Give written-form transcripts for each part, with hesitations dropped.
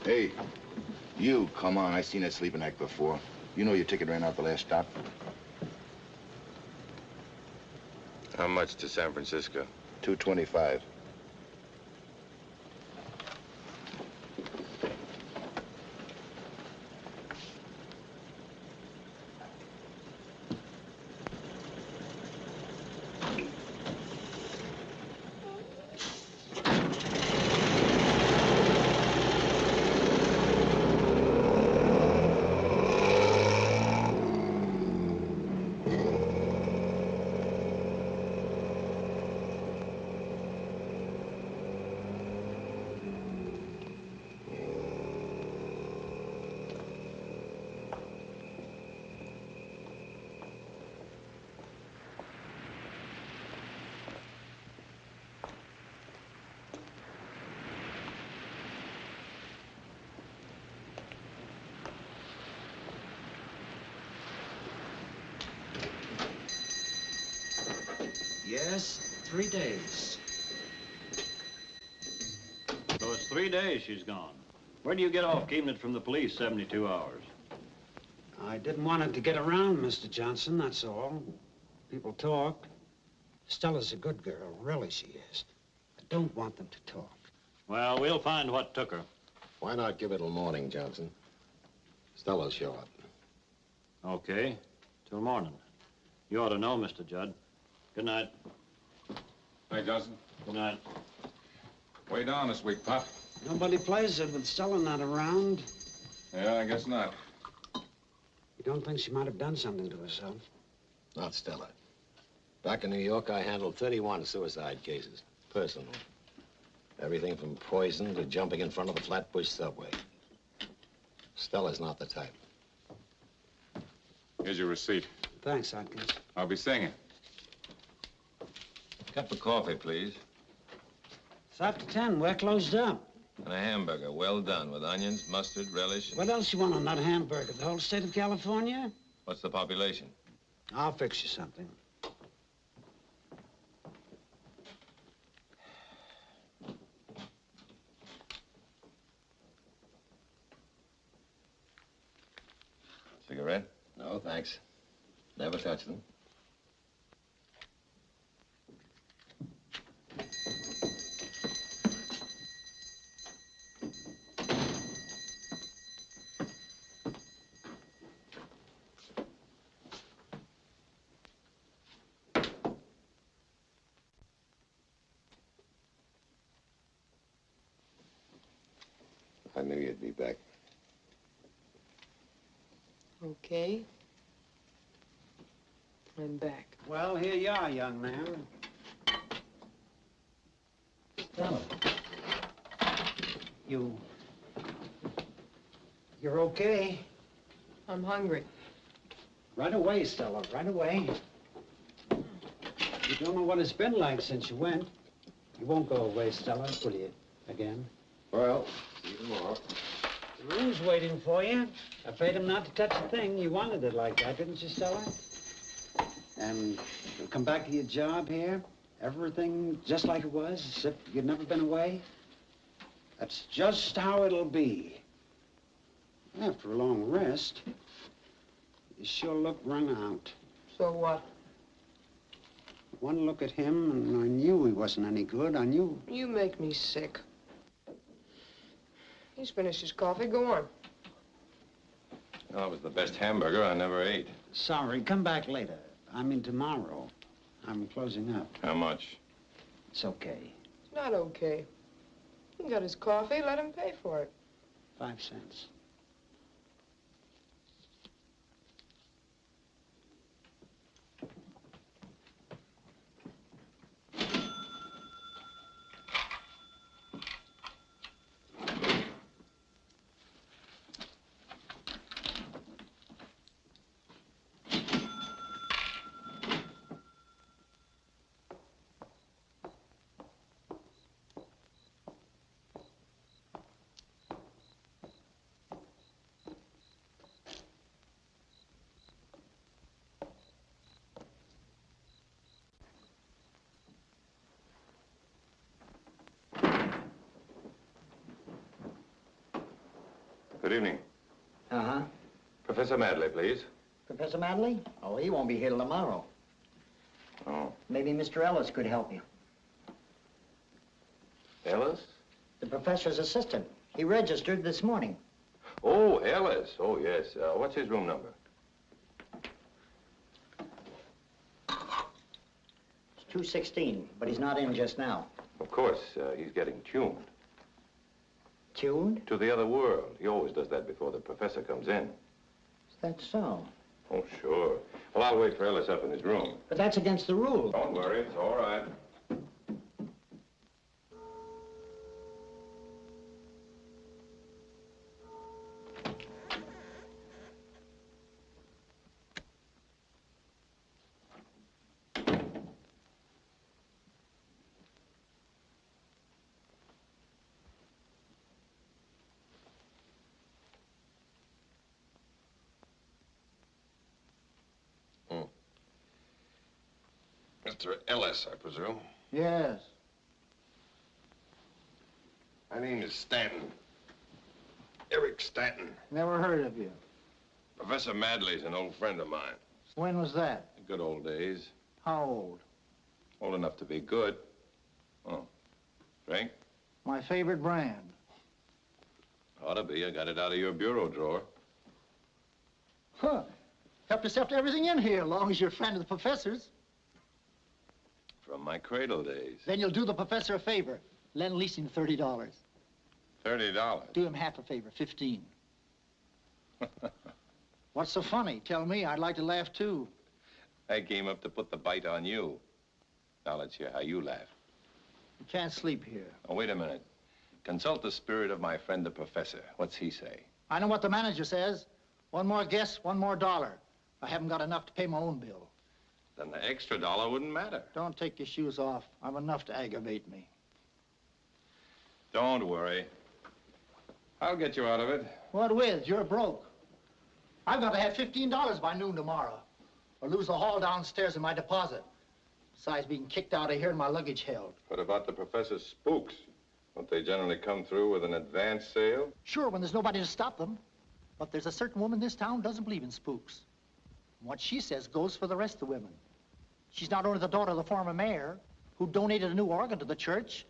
Hey, you, come on. I seen that sleeping act before. You know your ticket ran out the last stop. How much to San Francisco? $2.25. Yes, 3 days. So it's 3 days she's gone. Where do you get off keeping it from the police 72 hours? I didn't want it to get around, Mr. Johnson, that's all. People talk. Stella's a good girl, really she is. I don't want them to talk. Well, we'll find what took her. Why not give it till morning, Johnson? Stella'll show up. Okay, till morning. You ought to know, Mr. Judd. Good night. Hey, Johnson. Good night. Way down this week, Pop. Nobody plays it with Stella not around. Yeah, I guess not. You don't think she might have done something to herself? Not Stella. Back in New York, I handled 31 suicide cases, personally. Everything from poison to jumping in front of the Flatbush subway. Stella's not the type. Here's your receipt. Thanks, Atkins. I'll be singing. Cup of coffee, please. It's after 10. We're closed up. And a hamburger, well done, with onions, mustard, relish. What else you want on that hamburger? The whole state of California? What's the population? I'll fix you something. Cigarette? No, thanks. Never touch them. I knew you'd be back. Okay. I'm back. Well, here you are, young man. Stella. You're okay? I'm hungry. Right away, Stella, right away. You don't know what it's been like since you went. You won't go away, Stella, will you, again? Well, see you tomorrow. The room's waiting for you. I paid him not to touch a thing. You wanted it like that, didn't you, Stella? And you'll come back to your job here? Everything just like it was, as if you'd never been away? That's just how it'll be. After a long rest, you sure look run out. So what? One look at him, and I knew he wasn't any good. I knew. You make me sick. He's finished his coffee. Go on. Well, that was the best hamburger I never ate. Sorry, come back later. I mean tomorrow. I'm closing up. How much? It's okay. It's not okay. He got his coffee. Let him pay for it. 5 cents. Good evening. Uh-huh. Professor Madley, please. Professor Madley? Oh, he won't be here till tomorrow. Oh. Maybe Mr. Ellis could help you. Ellis? The professor's assistant. He registered this morning. Oh, Ellis. Oh, yes. What's his room number? It's 216, but he's not in just now. Of course, he's getting tuned. Tuned? To the other world. He always does that before the professor comes in. Is that so? Oh, sure. Well, I'll wait for Ellis up in his room. But that's against the rules. Don't worry, it's all right. Mr. Ellis, I presume. Yes. My name is Stanton. Eric Stanton. Never heard of you. Professor Madley's an old friend of mine. When was that? Good old days. How old? Old enough to be good. Oh. Drink? My favorite brand. Ought to be. I got it out of your bureau drawer. Huh. Helped accept everything in here, as long as you're a friend of the professor's. From my cradle days. Then you'll do the professor a favor. Lend leasing $30. $30. Do him half a favor, 15. What's so funny? Tell me, I'd like to laugh too. I came up to put the bite on you. Now let's hear how you laugh. You can't sleep here. Oh, wait a minute. Consult the spirit of my friend the professor. What's he say? I know what the manager says. One more guess, one more dollar. I haven't got enough to pay my own bill. Then the extra dollar wouldn't matter. Don't take your shoes off. I've enough to aggravate me. Don't worry. I'll get you out of it. What with? You're broke. I've got to have $15 by noon tomorrow, or lose the haul downstairs in my deposit. Besides being kicked out of here and my luggage held. What about the professor's spooks? Don't they generally come through with an advance sale? Sure, when there's nobody to stop them. But there's a certain woman in this town who doesn't believe in spooks. What she says goes for the rest of the women. She's not only the daughter of the former mayor, who donated a new organ to the church,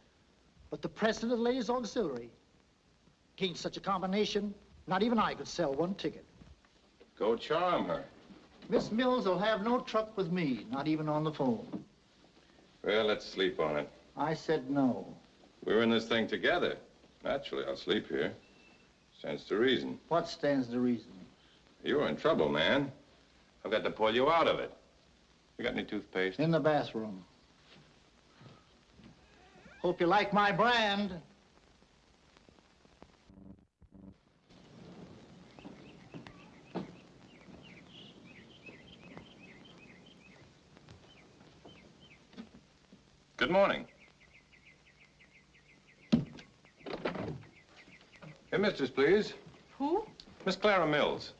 but the president of the Ladies' Auxiliary. Against such a combination, not even I could sell one ticket. Go charm her. Miss Mills will have no truck with me, not even on the phone. Well, let's sleep on it. I said no. We're in this thing together. Naturally, I'll sleep here. Stands to reason. What stands to reason? You're in trouble, man. I've got to pull you out of it. You got any toothpaste? In the bathroom. Hope you like my brand. Good morning. Hey, mistress, please. Who? Miss Clara Mills.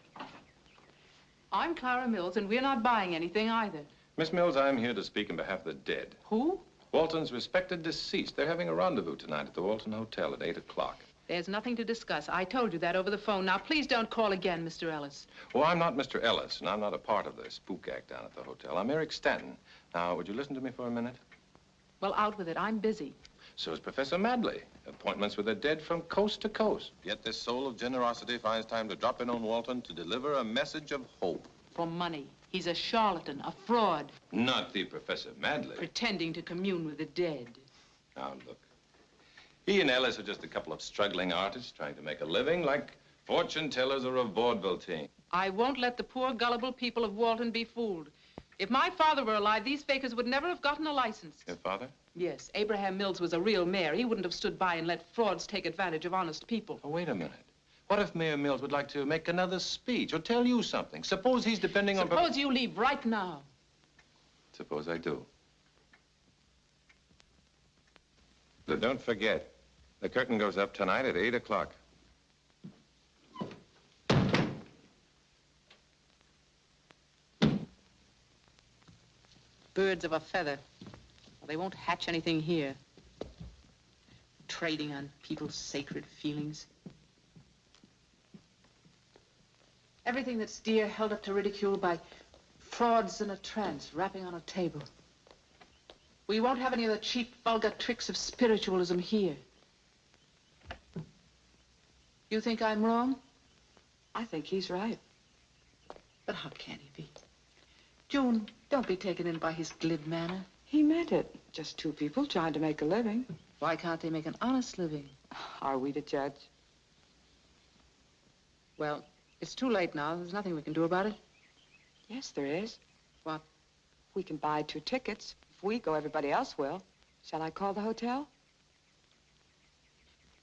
I'm Clara Mills, and we're not buying anything either. Miss Mills, I'm here to speak on behalf of the dead. Who? Walton's respected deceased. They're having a rendezvous tonight at the Walton Hotel at 8 o'clock. There's nothing to discuss. I told you that over the phone. Now, please don't call again, Mr. Ellis. Oh, I'm not Mr. Ellis, and I'm not a part of the spook act down at the hotel. I'm Eric Stanton. Now, would you listen to me for a minute? Well, out with it. I'm busy. So is Professor Madley. Appointments with the dead from coast to coast. Yet this soul of generosity finds time to drop in on Walton to deliver a message of hope. For money. He's a charlatan, a fraud, Not the Professor Madley. pretending to commune with the dead. Now, look. He and Ellis are just a couple of struggling artists trying to make a living like fortune tellers or a vaudeville team. I won't let the poor, gullible people of Walton be fooled. If my father were alive, these fakers would never have gotten a license. Your father? Yes, Abraham Mills was a real mayor. He wouldn't have stood by and let frauds take advantage of honest people. Oh, wait a minute. What if Mayor Mills would like to make another speech or tell you something? Suppose he's depending on... Suppose you leave right now. Suppose I do. But don't forget, the curtain goes up tonight at 8 o'clock. Birds of a feather. Well, they won't hatch anything here. Trading on people's sacred feelings. Everything that's dear held up to ridicule by frauds in a trance, rapping on a table. We won't have any of the cheap, vulgar tricks of spiritualism here. You think I'm wrong? I think he's right. But how can he be? June, don't be taken in by his glib manner. He meant it. Just two people trying to make a living. Why can't they make an honest living? Are we to judge? Well, it's too late now. There's nothing we can do about it. Yes, there is. What? We can buy 2 tickets. If we go, everybody else will. Shall I call the hotel?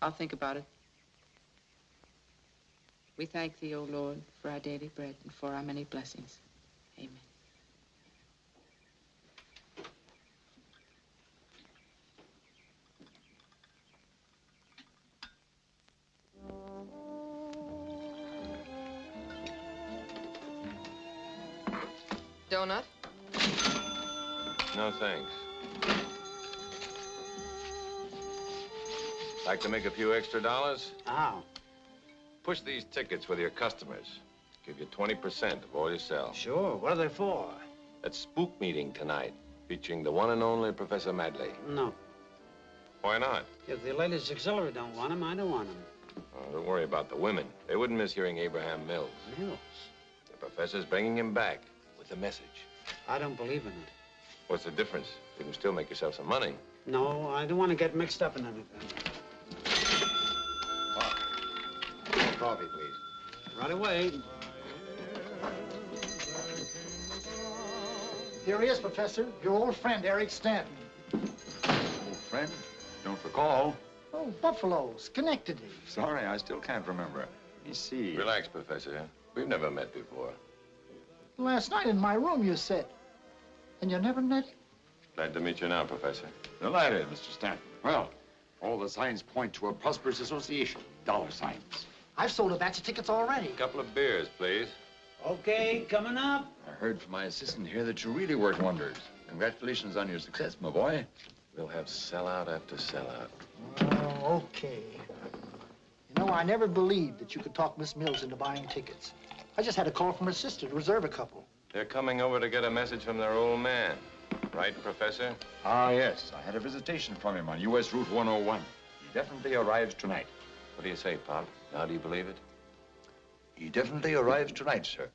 I'll think about it. We thank thee, O Lord, for our daily bread and for our many blessings. Amen. Donut? No, thanks. Like to make a few extra dollars? How? Push these tickets with your customers. Give you 20% of all you sell. Sure. What are they for? That spook meeting tonight, featuring the one and only Professor Madley. No. Why not? If the latest auxiliary don't want them, I don't want them. Oh, don't worry about the women. They wouldn't miss hearing Abraham Mills. Mills? The professor's bringing him back with a message. I don't believe in it. What's the difference? You can still make yourself some money. No, I don't want to get mixed up in anything. Coffee, please. Right away. Here he is, Professor. Your old friend, Eric Stanton. Old friend? Don't recall. Oh, Buffalo, Schenectady. Sorry, I still can't remember. Let me see. Relax, Professor. We've never met before. Last night in my room, you said. And you never met? Glad to meet you now, Professor. Delighted, Mr. Stanton. Well, all the signs point to a prosperous association. Dollar signs. I've sold a batch of tickets already. A couple of beers, please. Okay, coming up. I heard from my assistant here that you really worked wonders. Congratulations on your success, my boy. We'll have sellout after sellout. Oh, okay. You know, I never believed that you could talk Miss Mills into buying tickets. I just had a call from her sister to reserve a couple. They're coming over to get a message from their old man. Right, Professor? Ah, yes. I had a visitation from him on U.S. Route 101. He definitely arrives tonight. What do you say, Pop? Now do you believe it? He definitely arrives tonight, sir.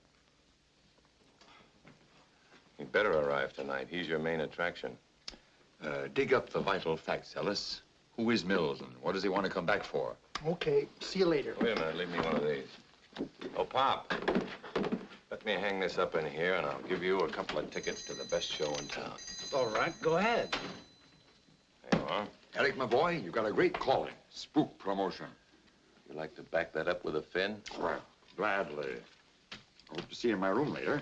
He'd better arrive tonight. He's your main attraction. Dig up the vital facts, Ellis. Who is Mills, and what does he want to come back for? Okay, see you later. Wait a minute. Leave me one of these. Oh, Pop. Let me hang this up in here, and I'll give you a couple of tickets to the best show in town. All right, go ahead. There you are. Eric, my boy, you've got a great calling. Spook promotion. You like to back that up with a fin? Well, gladly. I hope to see you in my room later.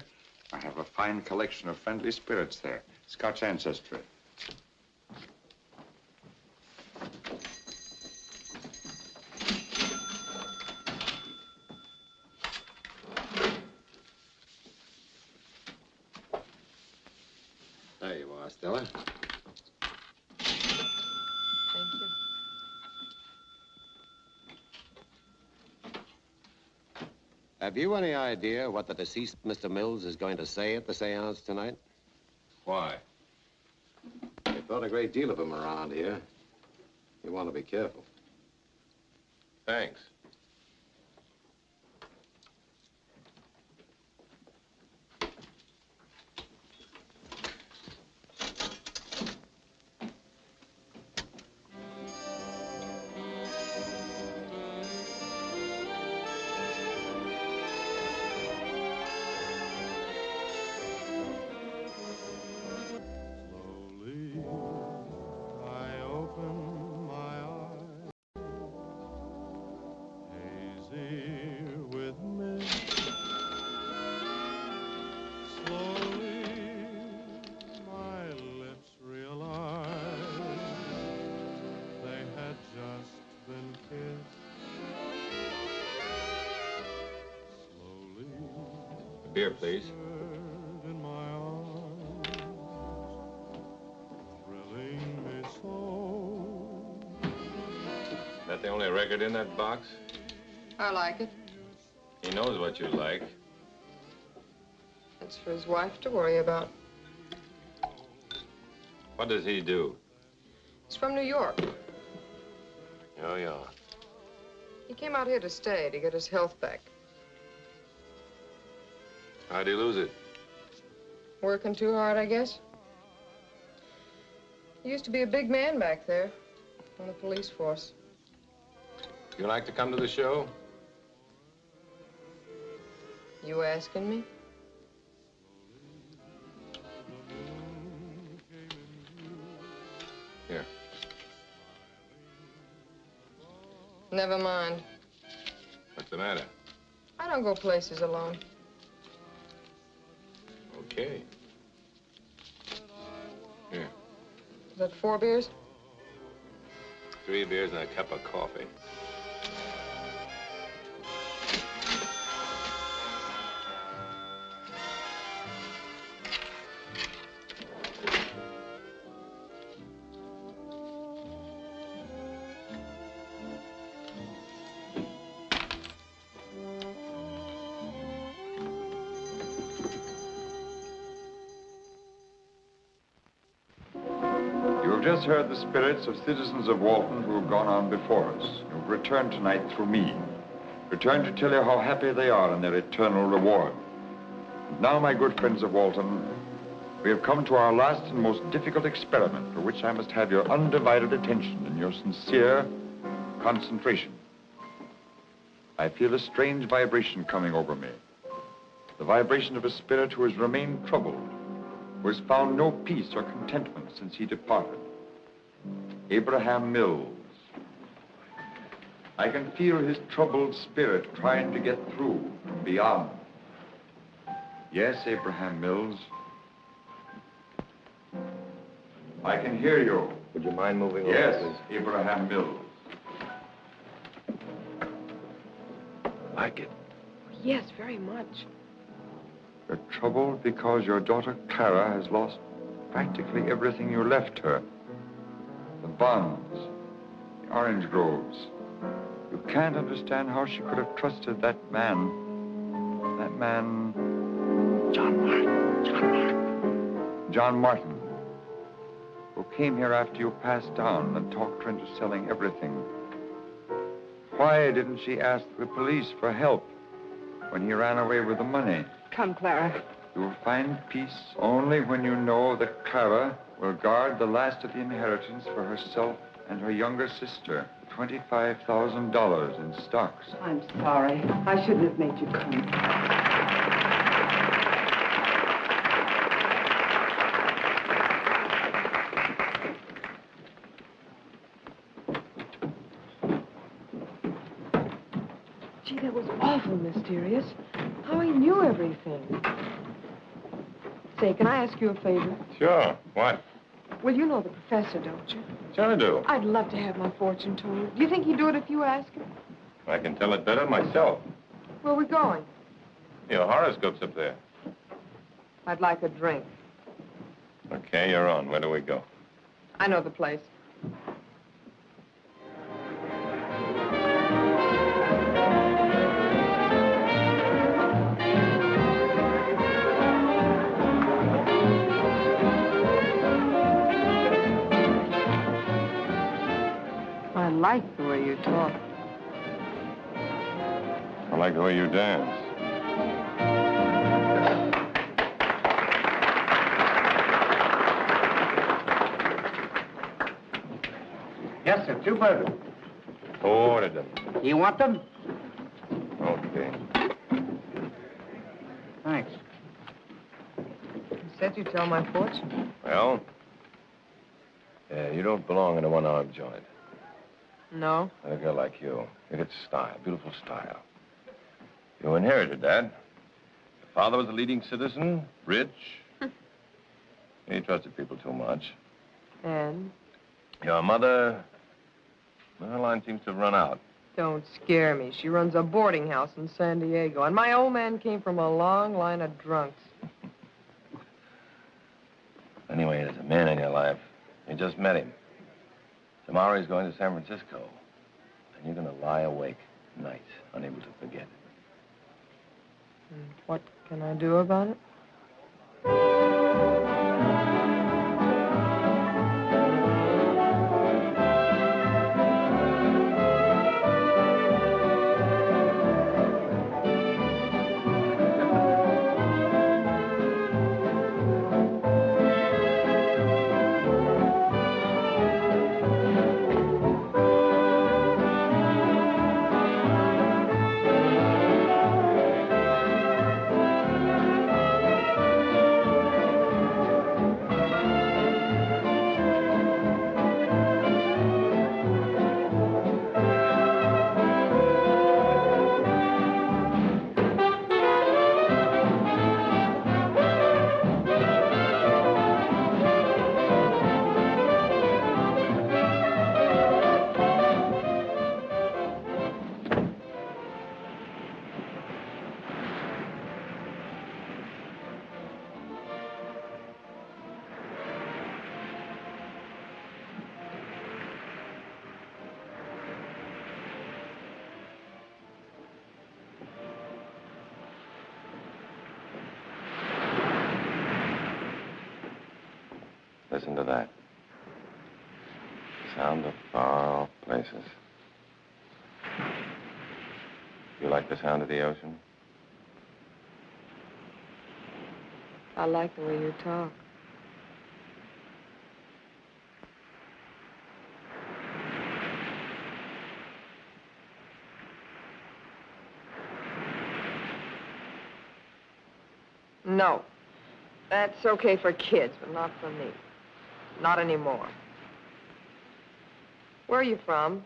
I have a fine collection of friendly spirits there. Scotch ancestry. There you are, Stella. Thank you. Have you any idea what the deceased Mr. Mills is going to say at the seance tonight? Why? They thought a great deal of him around here. You want to be careful. Thanks. Beer, please. That the only record in that box? I like it. He knows what you like. That's for his wife to worry about. What does he do? He's from New York. Oh, yeah. He came out here to stay, to get his health back. How'd he lose it? Working too hard, I guess. He used to be a big man back there on the police force. You like to come to the show? You asking me? Here. Never mind. What's the matter? I don't go places alone. Okay. Here. Is that 4 beers? 3 beers and a cup of coffee. Just heard the spirits of citizens of Walton who have gone on before us, who've returned tonight through me. Returned to tell you how happy they are in their eternal reward. And now, my good friends of Walton, we have come to our last and most difficult experiment, for which I must have your undivided attention and your sincere concentration. I feel a strange vibration coming over me. The vibration of a spirit who has remained troubled, who has found no peace or contentment since he departed. Abraham Mills. I can feel his troubled spirit trying to get through from beyond. Yes, Abraham Mills. I can hear you. Would you mind moving over, Yes, please? Abraham Mills. Like it. Yes, very much. You're troubled because your daughter Clara has lost practically everything you left her. The bonds, the orange groves. You can't understand how she could have trusted that man. That man... John Martin, who came here after you passed down and talked her into selling everything. Why didn't she ask the police for help when he ran away with the money? Come, Clara. You will find peace only when you know that Clara will guard the last of the inheritance for herself and her younger sister. $25,000 in stocks. I'm sorry. I shouldn't have made you come. Gee, that was awful mysterious. How he knew everything. Say, can I ask you a favor? Sure. What? Well, you know the professor, don't you? Sure I do. I'd love to have my fortune told. Do you think he'd do it if you asked him? I can tell it better myself. Where are we going? Your horoscope's up there. I'd like a drink. Okay, you're on. Where do we go? I know the place. I like the way you talk. I like the way you dance. Yes, sir. 2 burgers. Ordered them. You want them? Okay. Thanks. You said you'd tell my fortune. Well, you don't belong in a one-armed joint. No? A girl like you. You get style, beautiful style. You inherited that. Your father was a leading citizen, rich. He trusted people too much. And? Your mother, well, her line seems to have run out. Don't scare me. She runs a boarding house in San Diego. And my old man came from a long line of drunks. Anyway, there's a man in your life. You just met him. Tomorrow he's going to San Francisco. And you're going to lie awake nights, unable to forget. What can I do about it? Listen to that. Sound of far-off places. You like the sound of the ocean? I like the way you talk. No. That's okay for kids, but not for me. Not anymore. Where are you from?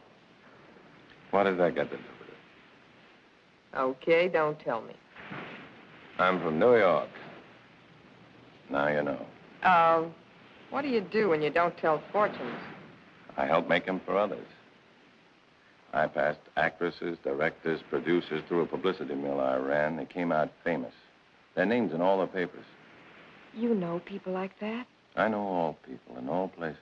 What does that got to do with it? Okay, don't tell me. I'm from New York. Now you know. What do you do when you don't tell fortunes? I help make them for others. I passed actresses, directors, producers through a publicity mill I ran. They came out famous. Their names in all the papers. You know people like that? I know all people in all places.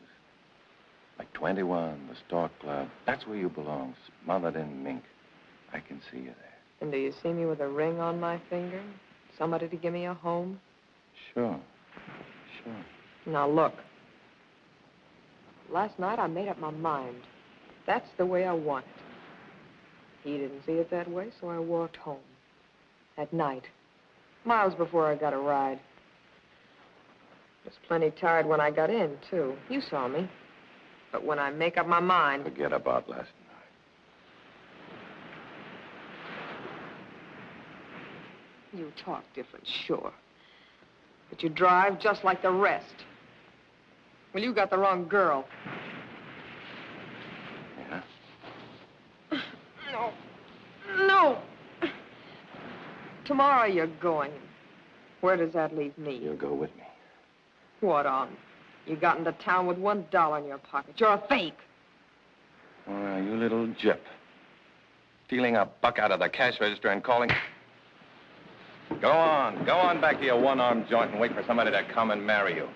Like 21, the Stork Club. That's where you belong, smothered in mink. I can see you there. And do you see me with a ring on my finger? Somebody to give me a home? Sure. Sure. Now, look. Last night, I made up my mind. That's the way I want it. He didn't see it that way, so I walked home. At night. Miles before I got a ride. Was plenty tired when I got in, too. You saw me. But when I make up my mind... Forget about last night. You talk different, sure. But you drive just like the rest. Well, you got the wrong girl. Yeah? No. No. Tomorrow you're going. Where does that leave me? You'll go with me. What on? You got into town with $1 in your pocket. You're a fake. Oh, you little gyp. Stealing a buck out of the cash register and calling... Go on back to your one-armed joint and wait for somebody to come and marry you.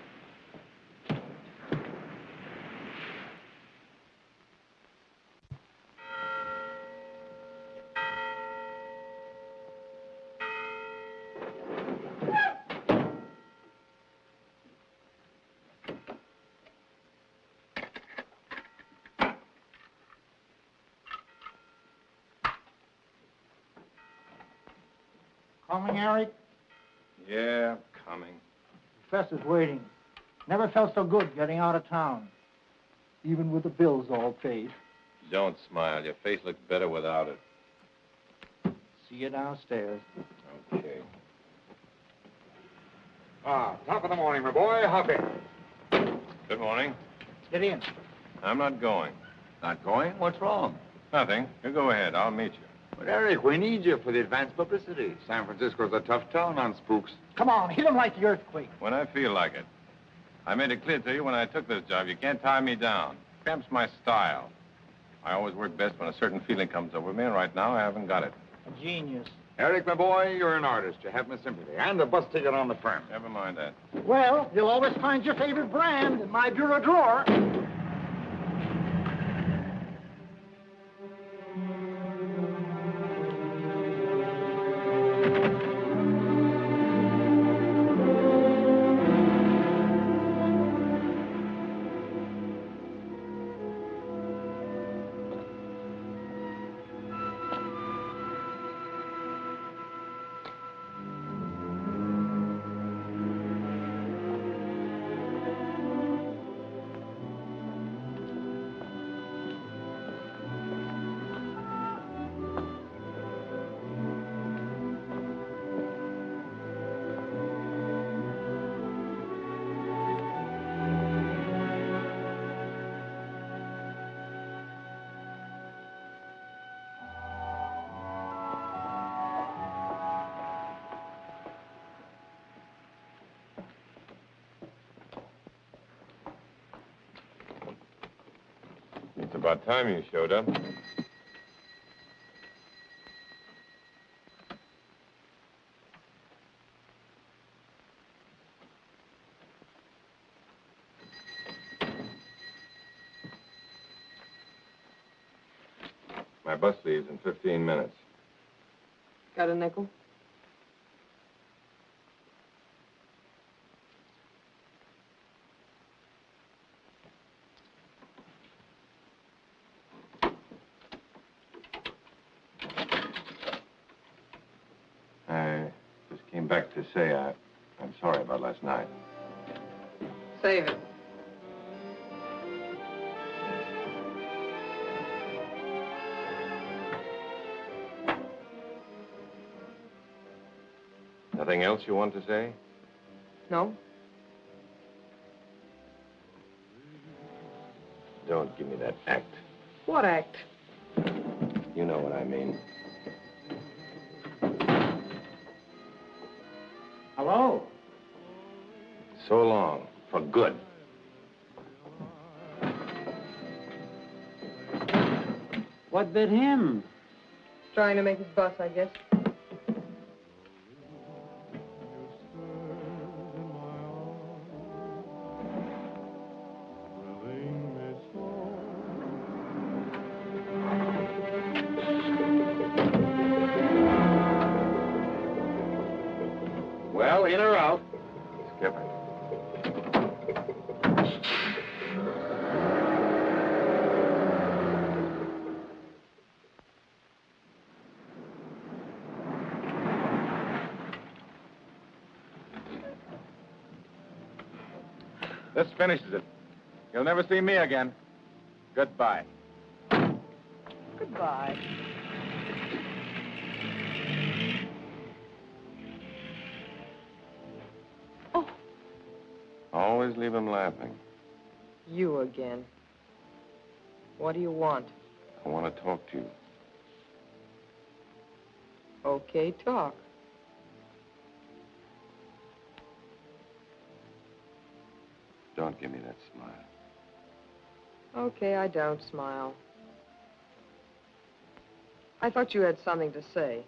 Coming, Eric? Yeah, coming. Professor's waiting. Never felt so good getting out of town. Even with the bills all paid. Don't smile. Your face looks better without it. See you downstairs. Okay. Top of the morning, my boy. Hop in. Good morning. Get in. I'm not going. Not going? What's wrong? Nothing. You go ahead. I'll meet you. But, Eric, we need you for the advanced publicity. San Francisco's a tough town on spooks. Come on, hit him like the earthquake. When I feel like it. I made it clear to you when I took this job, you can't tie me down. Cramps my style. I always work best when a certain feeling comes over me, and right now I haven't got it. A genius. Eric, my boy, you're an artist. You have my sympathy. And a bus ticket on the firm. Never mind that. Well, you'll always find your favorite brand in my bureau drawer. about time you showed up. My bus leaves in 15 minutes. Got a nickel? I just came back to say I'm sorry about last night. Save it. Nothing else you want to say? No? Don't give me that act. What act? You know what I mean. Hello? So long. For good. What bit him? Trying to make his bus, I guess. Well, in or out? Skipper. This finishes it. You'll never see me again. Goodbye. Goodbye. Oh, Always leave him laughing. you again. What do you want? I want to talk to you. Okay, talk. Don't give me that smile. Okay, I don't smile. I thought you had something to say.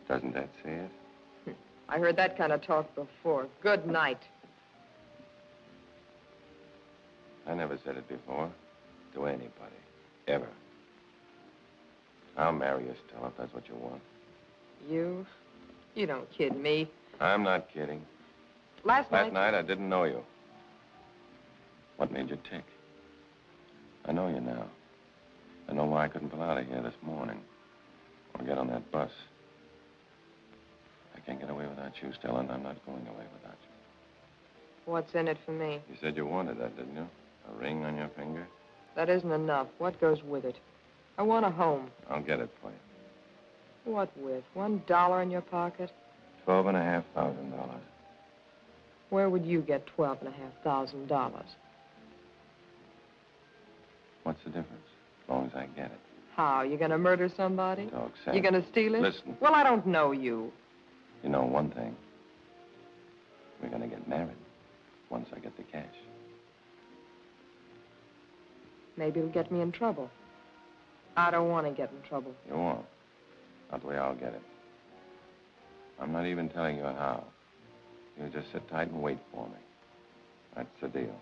Doesn't that say it? I heard that kind of talk before. Good night. I never said it before. To anybody. Ever. I'll marry you, Stella, if that's what you want. You? You don't kid me. I'm not kidding. Last Last night I didn't know you. What made you tick? I know you now. I know why I couldn't pull out of here this morning. Or get on that bus. I can't get away without you, Stella, and I'm not going away without you. What's in it for me? You said you wanted that, didn't you? A ring on your finger? That isn't enough. What goes with it? I want a home. I'll get it for you. What with? $1 in your pocket? $12,500. Where would you get $12,500? What's the difference? As long as I get it. How? You gonna murder somebody? Dog said. You gonna steal it? Listen. Well, I don't know you. You know one thing. We're gonna get married once I get the cash. Maybe it'll get me in trouble. I don't want to get in trouble. You won't. Not the way I'll get it. I'm not even telling you how. You just sit tight and wait for me. That's the deal.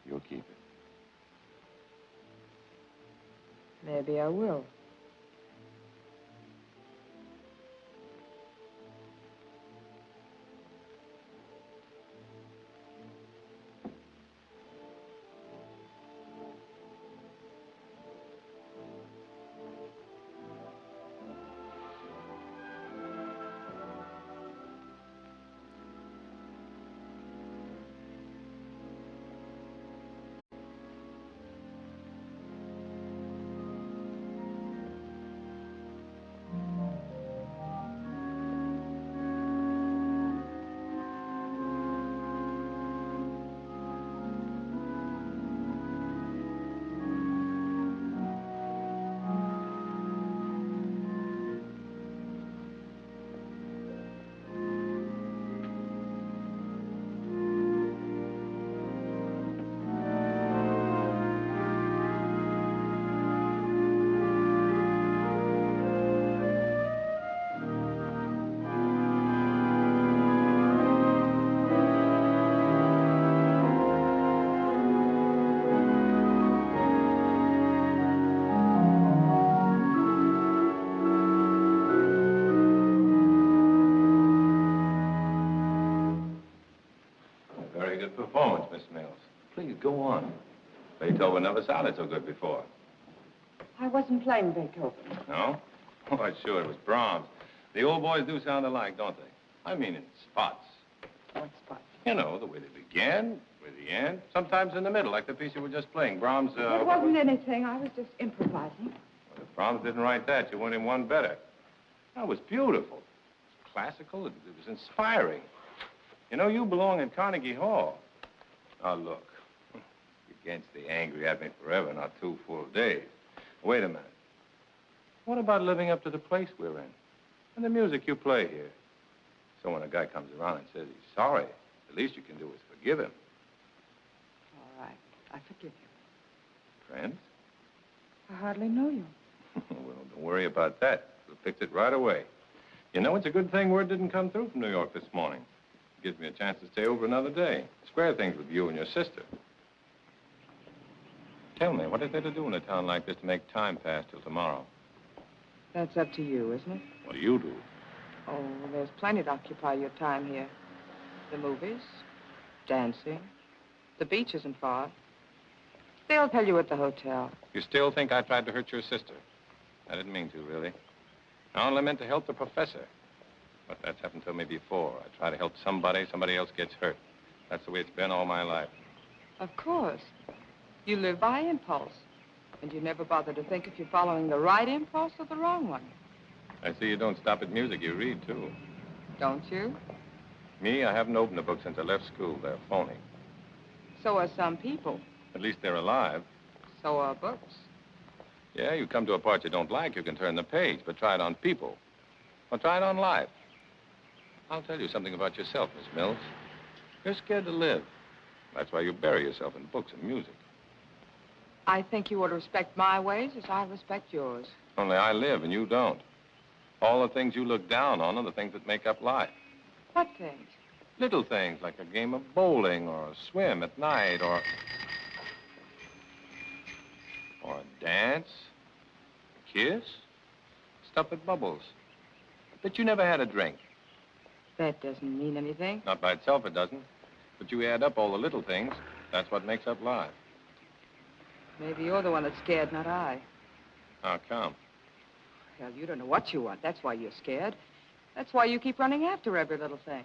You'll keep it. Maybe I will. performance, Miss Mills. Please, go on. Beethoven never sounded so good before. I wasn't playing Beethoven. No? Oh, sure, it was Brahms. The old boys do sound alike, don't they? I mean in spots. What spot? You know, the way they begin, with the end, sometimes in the middle, like the piece you were just playing. Brahms, It wasn't anything. I was just improvising. Well, if Brahms didn't write that, you went in one better. That was beautiful. It was classical. It was inspiring. You know, you belong in Carnegie Hall. Now, look. You can't stay angry at me forever, not 2 full days. Wait a minute. What about living up to the place we're in? And the music you play here? So when a guy comes around and says he's sorry, the least you can do is forgive him. All right. I forgive you. Friends? I hardly know you. Well, don't worry about that. We'll fix it right away. You know, it's a good thing word didn't come through from New York this morning. It gives me a chance to stay over another day. Square things with you and your sister. Tell me, what is there to do in a town like this to make time pass till tomorrow? That's up to you, isn't it? What do you do? Oh, there's plenty to occupy your time here. The movies, dancing, the beach isn't far. They'll tell you at the hotel. You still think I tried to hurt your sister? I didn't mean to, really. I only meant to help the professor. But that's happened to me before. I try to help somebody, somebody else gets hurt. That's the way it's been all my life. Of course. You live by impulse. And you never bother to think if you're following the right impulse or the wrong one. I see you don't stop at music. You read, too. Don't you? Me, I haven't opened a book since I left school. They're phony. So are some people. At least they're alive. So are books. Yeah, you come to a part you don't like, you can turn the page, but try it on people. Or try it on life. I'll tell you something about yourself, Miss Mills. You're scared to live. That's why you bury yourself in books and music. I think you ought to respect my ways as I respect yours. Only I live and you don't. All the things you look down on are the things that make up life. What things? Little things like a game of bowling or a swim at night or a dance, a kiss, stuff that bubbles. But you never had a drink. That doesn't mean anything. Not by itself, it doesn't. But you add up all the little things. That's what makes up life. Maybe you're the one that's scared, not I. How come? Well, you don't know what you want. That's why you're scared. That's why you keep running after every little thing.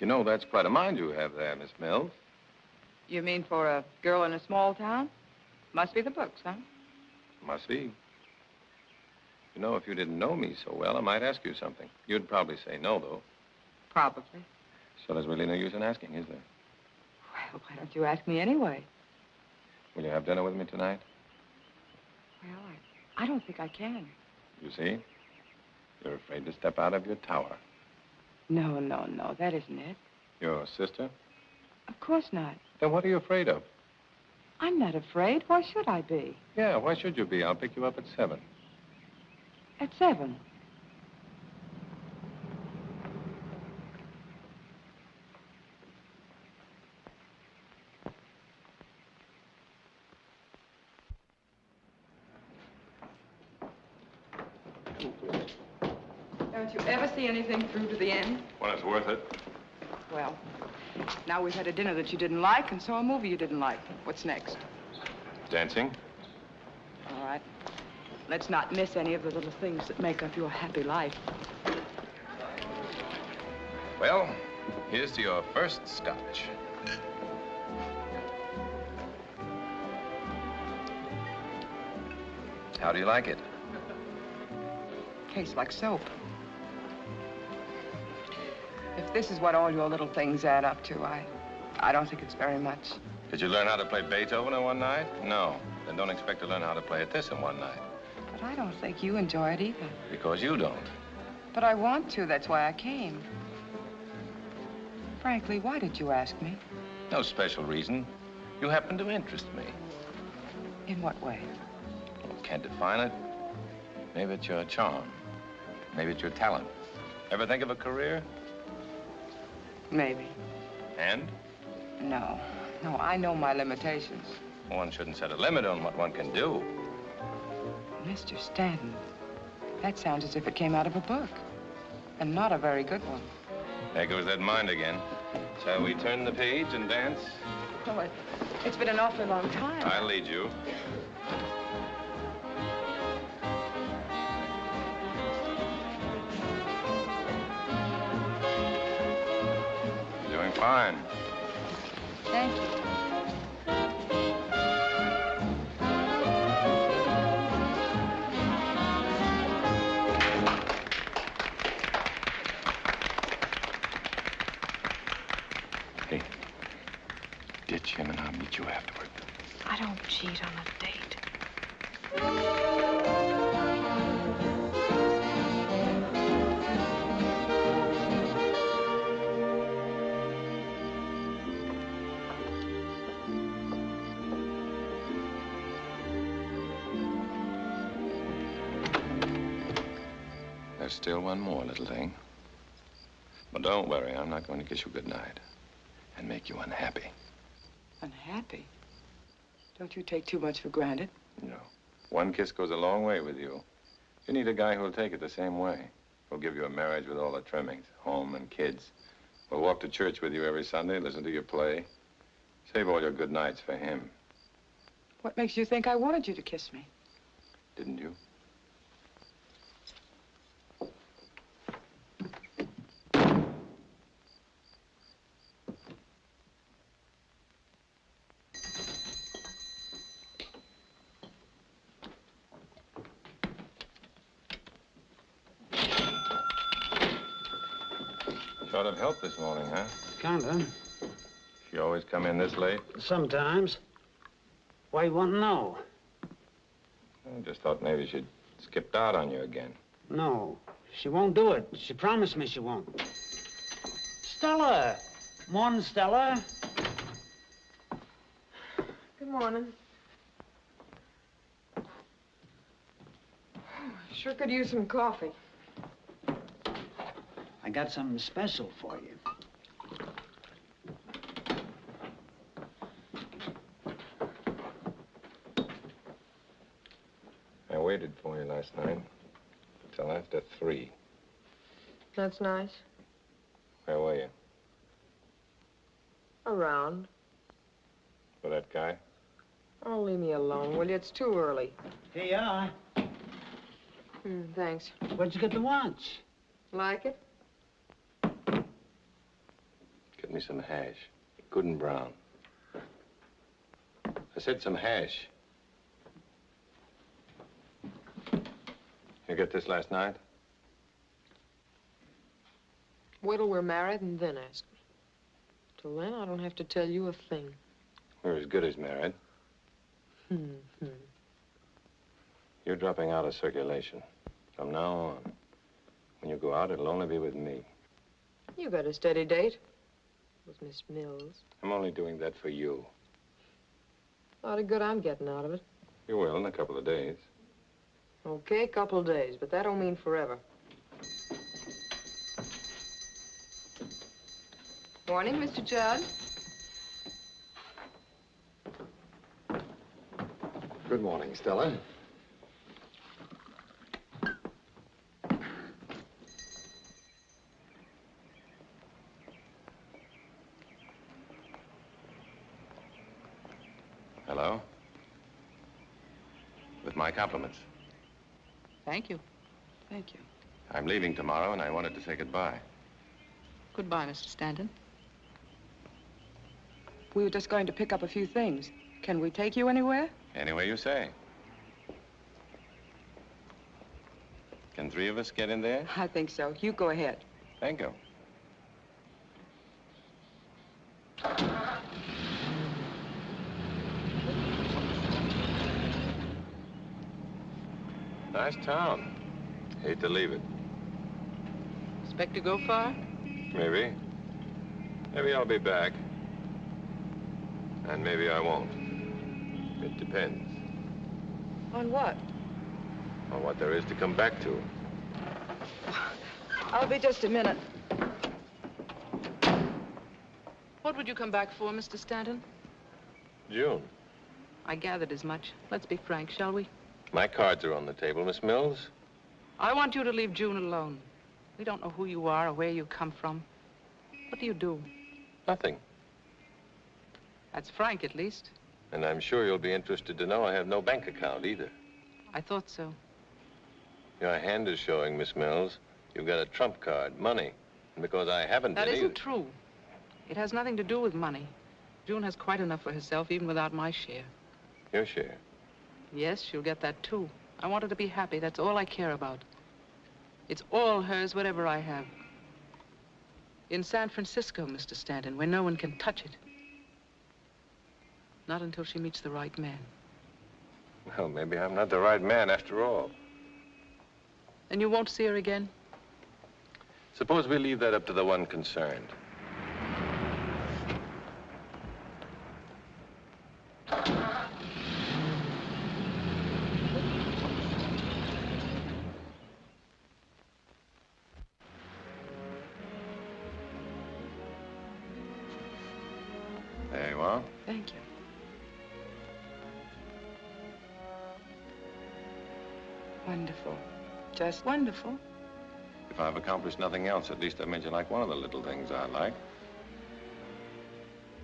You know, that's quite a mind you have there, Miss Mills. You mean for a girl in a small town? Must be the books, huh? Must be. You know, if you didn't know me so well, I might ask you something. You'd probably say no, though. Probably. So there's really no use in asking, is there? Well, why don't you ask me anyway? Will you have dinner with me tonight? Well, I don't think I can. You see? You're afraid to step out of your tower. No, that isn't it. Your sister? Of course not. Then what are you afraid of? I'm not afraid. Why should I be? Yeah, why should you be? I'll pick you up at 7. At 7? Don't you ever see anything through to the end? When it's worth it. Well, now we've had a dinner that you didn't like, and so a movie you didn't like. What's next? Dancing? All right. Let's not miss any of the little things that make up your happy life. Well, here's to your first scotch. How do you like it? Tastes like soap. If this is what all your little things add up to, I don't think it's very much. Did you learn how to play Beethoven in one night? No. Then don't expect to learn how to play this in one night. But I don't think you enjoy it either. Because you don't. But I want to. That's why I came. Frankly, why did you ask me? No special reason. You happen to interest me. In what way? Well, can't define it. Maybe it's your charm. Maybe it's your talent. Ever think of a career? Maybe. And? No, I know my limitations. One shouldn't set a limit on what one can do. Mr. Stanton, that sounds as if it came out of a book. And not a very good one. There goes that mind again. Shall we turn the page and dance? Oh, it's been an awfully long time. I'll lead you. You're doing fine. Thank you. Hey, ditch him and I'll meet you afterward. I don't cheat on a date. There's still one more little thing. But don't worry, I'm not going to kiss you goodnight and make you unhappy. Unhappy? Don't you take too much for granted? No. One kiss goes a long way with you. You need a guy who'll take it the same way. Who'll give you a marriage with all the trimmings, home and kids. Will walk to church with you every Sunday, listen to your play. Save all your good nights for him. What makes you think I wanted you to kiss me? Didn't you? Sort of help this morning, huh? Kinda. She always come in this late? Sometimes. Why you want to know? I just thought maybe she'd skipped out on you again. No, she won't do it. She promised me she won't. Stella! Morning, Stella. Good morning. Sure could use some coffee. I got something special for you. I waited for you last night till after 3. That's nice. Where were you? Around. With that guy? Oh, leave me alone, will you? It's too early. Here you are. Thanks. Where'd you get the watch? Like it? Get me some hash. Good and brown. I said some hash. You get this last night? Wait till we're married and then ask me. Till then, I don't have to tell you a thing. We're as good as married. You're dropping out of circulation. From now on. When you go out, it'll only be with me. You got a steady date with Miss Mills. I'm only doing that for you. A lot of good I'm getting out of it. You will in a couple of days. Okay, couple of days, but that don't mean forever. Morning, Mr. Judd. Good morning, Stella. Hello? With my compliments. Thank you. Thank you. I'm leaving tomorrow, and I wanted to say goodbye. Goodbye, Mr. Stanton. We were just going to pick up a few things. Can we take you anywhere? Any way you say. Can 3 of us get in there? I think so. You go ahead. Thank you. Nice town. Hate to leave it. Expect to go far? Maybe. Maybe I'll be back. And maybe I won't. It depends On what? on what there is to come back to. I'll be just a minute. What would you come back for, Mr. Stanton? June, I gathered as much. Let's be frank, shall we? my cards are on the table, Miss Mills. I want you to leave June alone. We don't know who you are or where you come from. What do you do? Nothing. That's frank, at least. And I'm sure you'll be interested to know I have no bank account either. I thought so. Your hand is showing, Miss Mills. You've got a trump card, money. And because I haven't That any... isn't true. It has nothing to do with money. June has quite enough for herself, even without my share. Your share? Yes, she'll get that, too. I want her to be happy. That's all I care about. It's all hers, whatever I have. In San Francisco, Mr. Stanton, where no one can touch it. Not until she meets the right man. Well, maybe I'm not the right man after all. And you won't see her again? Suppose we leave that up to the one concerned. There you are. Thank you. Wonderful. Just wonderful. If I've accomplished nothing else, at least I've made you like one of the little things I like.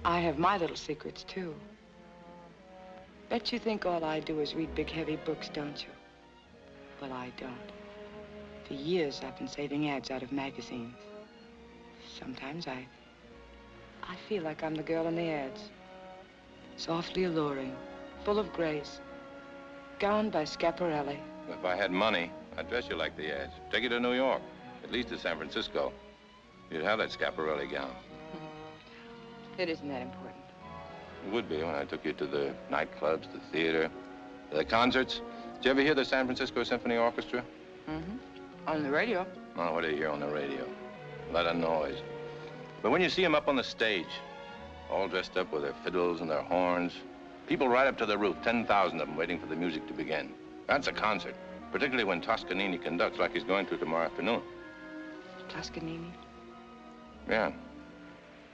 I have my little secrets, too. Bet you think all I do is read big, heavy books, don't you? Well, I don't. For years, I've been saving ads out of magazines. Sometimes I feel like I'm the girl in the ads. Softly alluring, full of grace, gowned by Schiaparelli. If I had money, I'd dress you like the ads. Take you to New York, at least to San Francisco. You'd have that Schiaparelli gown. It isn't that important. It would be when I took you to the nightclubs, the theater, the concerts. Did you ever hear the San Francisco Symphony Orchestra? Mm-hmm. On the radio. Oh, what do you hear on the radio? A lot of noise. But when you see them up on the stage, all dressed up with their fiddles and their horns, people right up to the roof, 10,000 of them waiting for the music to begin. That's a concert, particularly when Toscanini conducts like he's going to tomorrow afternoon. Toscanini? Yeah.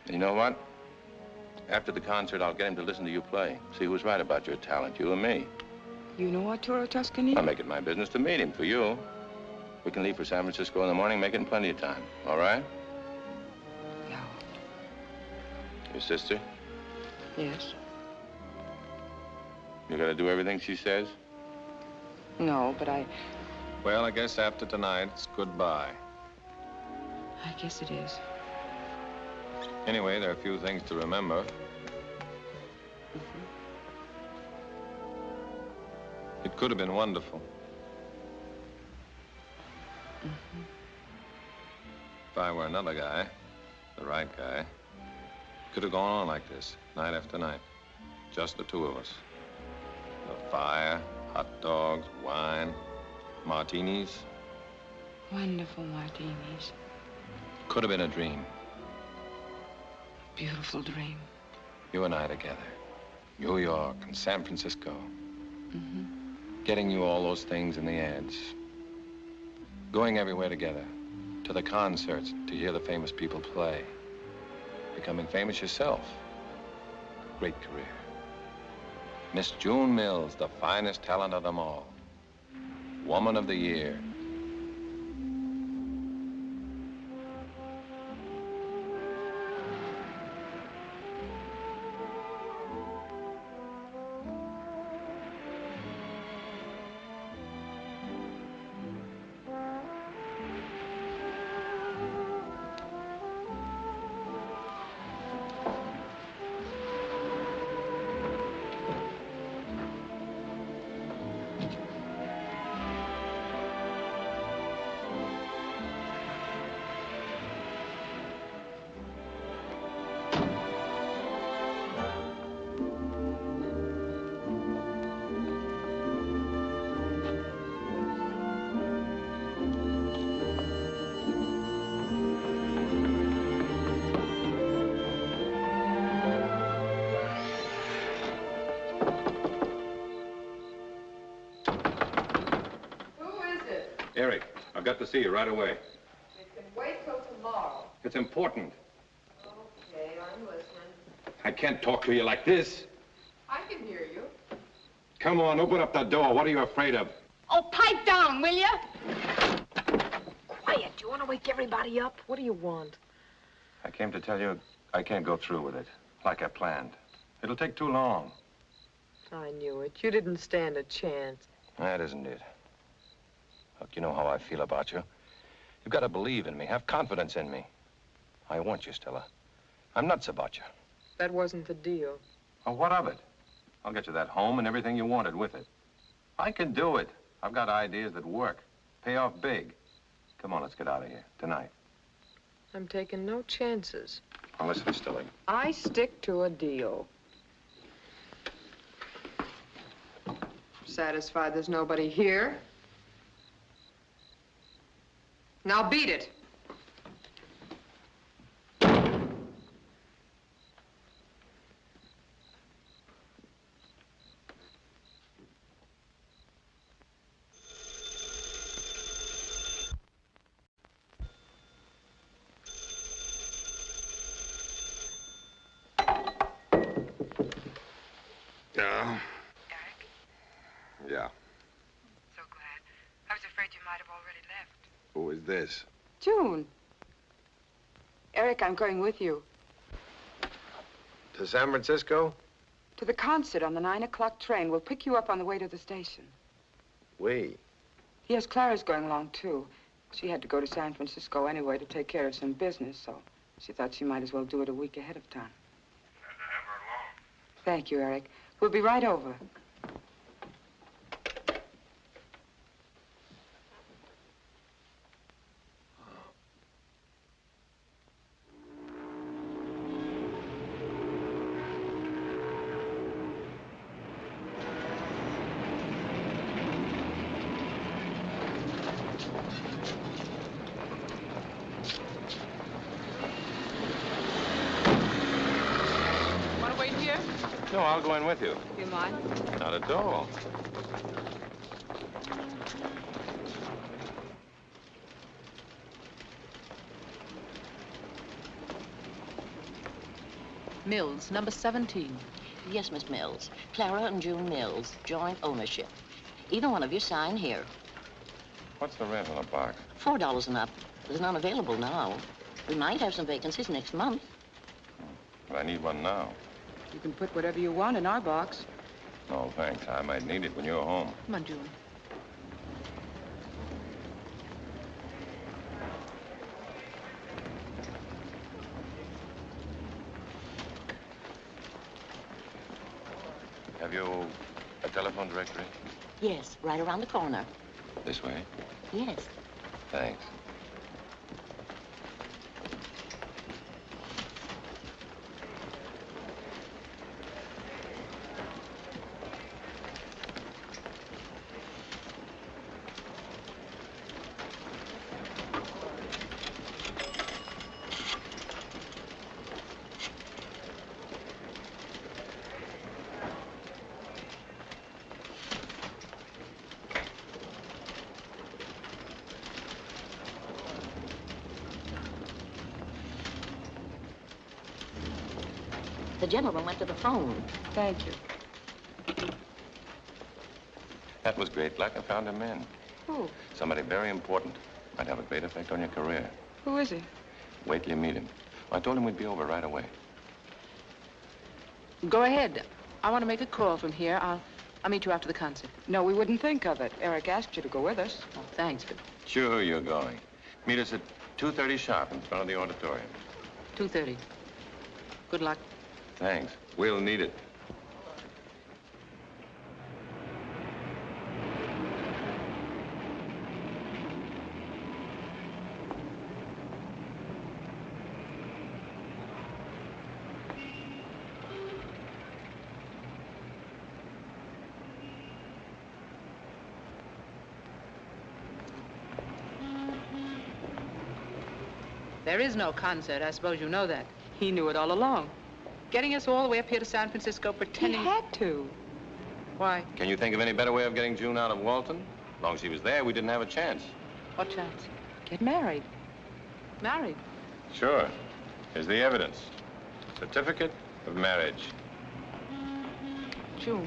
And you know what? After the concert, I'll get him to listen to you play. See who's right about your talent, you and me. You know Arturo Toscanini? I'll make it my business to meet him for you. We can leave for San Francisco in the morning, make it in plenty of time. All right? No. Your sister? Yes. You gotta do everything she says? No, but Well, I guess after tonight, it's goodbye. I guess it is. Anyway, there are a few things to remember. Mm-hmm. It could have been wonderful. Mm-hmm. If I were another guy, the right guy, it could have gone on like this, night after night. Just the two of us. The fire, hot dogs, wine, martinis. Wonderful martinis. Could have been a dream. Beautiful dream. You and I together. New York and San Francisco. Mm-hmm. Getting you all those things in the ads. Going everywhere together. To the concerts, to hear the famous people play. Becoming famous yourself. Great career. Miss June Mills, the finest talent of them all. Woman of the Year. Eric, I've got to see you right away. It can wait till tomorrow. It's important. Okay, I'm listening. I can't talk to you like this. I can hear you. Come on, open up the door. What are you afraid of? Oh, pipe down, will you? Quiet. Do you want to wake everybody up? What do you want? I came to tell you I can't go through with it like I planned. It'll take too long. I knew it. You didn't stand a chance. That isn't it. Look, you know how I feel about you. You've got to believe in me, have confidence in me. I want you, Stella. I'm nuts about you. That wasn't the deal. Well, what of it? I'll get you that home and everything you wanted with it. I can do it. I've got ideas that work. Pay off big. Come on, let's get out of here. Tonight. I'm taking no chances. Now listen, Stella. I stick to a deal. Satisfied there's nobody here? Now beat it. Yeah. Yeah. So glad. I was afraid you might have already left. Who is this? June. Eric, I'm going with you. To San Francisco? To the concert on the 9 o'clock train. We'll pick you up on the way to the station. We? Yes, Clara's going along, too. She had to go to San Francisco anyway to take care of some business, so she thought she might as well do it a week ahead of time. Glad to have her along. Thank you, Eric. We'll be right over. Want to wait here? No, I'll go in with you. You mind? Not at all. Mills, number 17. Yes, Miss Mills. Clara and June Mills, joint ownership. Either one of you sign here. What's the rent on the box? $4 and up. There's none available now. We might have some vacancies next month. But I need one now. You can put whatever you want in our box. No, thanks. I might need it when you're home. Come on, June. Have you a telephone directory? Yes, right around the corner. This way? Yes. Thanks. The gentleman went to the phone. Thank you. That was great luck. I found him in. Who? Somebody very important. Might have a great effect on your career. Who is he? Wait till you meet him. I told him we'd be over right away. Go ahead. I want to make a call from here. I'll meet you after the concert. No, we wouldn't think of it. Eric asked you to go with us. Oh, thanks, but Sure, you're going. Meet us at 2:30 sharp in front of the auditorium. 2:30. Good luck. Thanks. We'll need it. There is no concert. I suppose you know that. He knew it all along. Getting us all the way up here to San Francisco pretending... He had to. Why? Can you think of any better way of getting June out of Walton? As long as she was there, we didn't have a chance. What chance? Get married. Married? Sure. Here's the evidence. Certificate of marriage. June.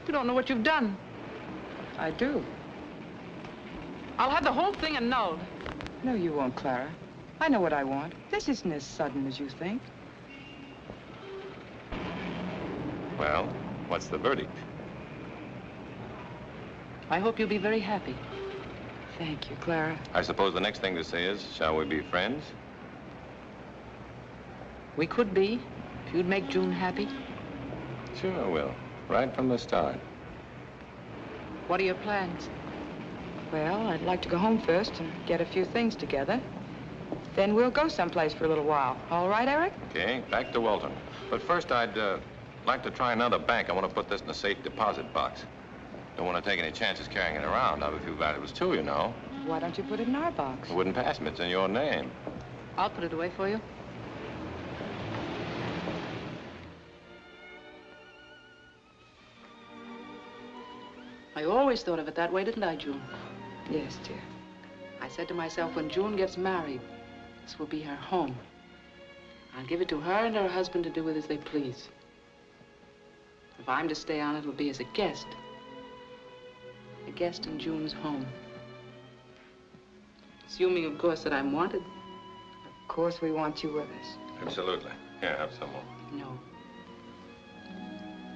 You don't know what you've done. I do. I'll have the whole thing annulled. No, you won't, Clara. I know what I want. This isn't as sudden as you think. Well, what's the verdict? I hope you'll be very happy. Thank you, Clara. I suppose the next thing to say is, shall we be friends? We could be, if you'd make June happy. Sure I will. Right from the start. What are your plans? Well, I'd like to go home first and get a few things together. Then we'll go someplace for a little while. All right, Eric? Okay, back to Walton. But first, I'd like to try another bank. I want to put this in a safe deposit box. Don't want to take any chances carrying it around. I have a few valuables, too, you know. Why don't you put it in our box? It wouldn't pass me. It's in your name. I'll put it away for you. I always thought of it that way, didn't I, June? Yes, dear. I said to myself, when June gets married, this will be her home. I'll give it to her and her husband to do with as they please. If I'm to stay on, it'll be as a guest. A guest in June's home. Assuming, of course, that I'm wanted. Of course we want you with us. Absolutely. Here, have some more. No.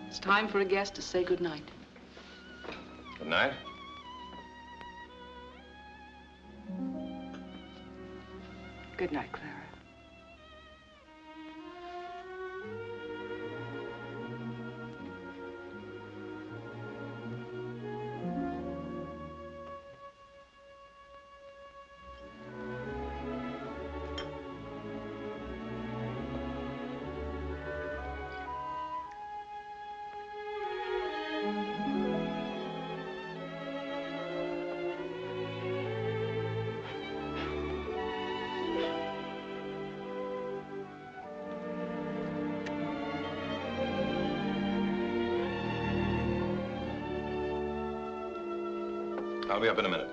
It's time for a guest to say goodnight. Good night. Good night, Clara. I'll be up in a minute.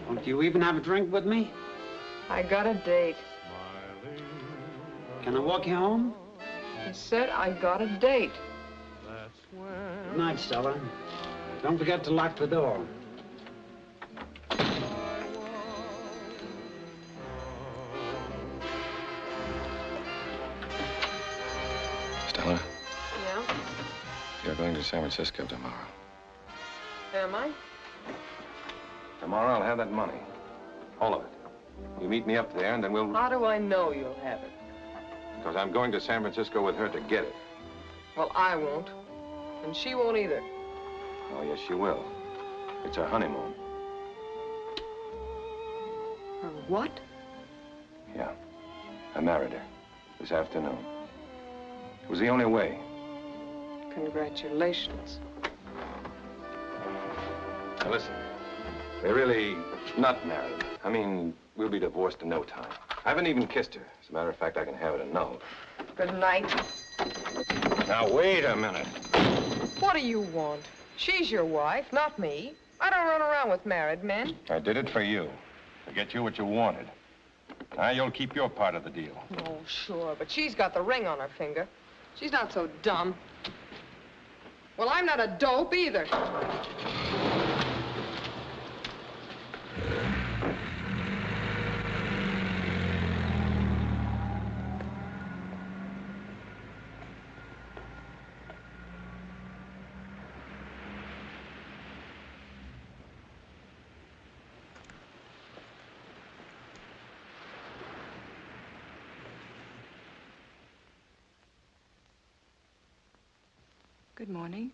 Won't you even have a drink with me? I got a date. Can I walk you home? I said I got a date. Good night, Stella. Don't forget to lock the door. Stella, Yeah? you're going to San Francisco tomorrow. Am I? Tomorrow I'll have that money. All of it. You meet me up there and then we'll... How do I know you'll have it? Because I'm going to San Francisco with her to get it. Well, I won't. And she won't either. Oh, yes, she will. It's her honeymoon. Or what? Yeah. I married her this afternoon. It was the only way. Congratulations. Now, listen. They're really not married. I mean, we'll be divorced in no time. I haven't even kissed her. As a matter of fact, I can have it a note. Good night. Now, wait a minute. What do you want? She's your wife, not me. I don't run around with married men. I did it for you. To get you what you wanted. Now, you'll keep your part of the deal. Oh, sure, but she's got the ring on her finger. She's not so dumb. Well, I'm not a dope either. Good morning.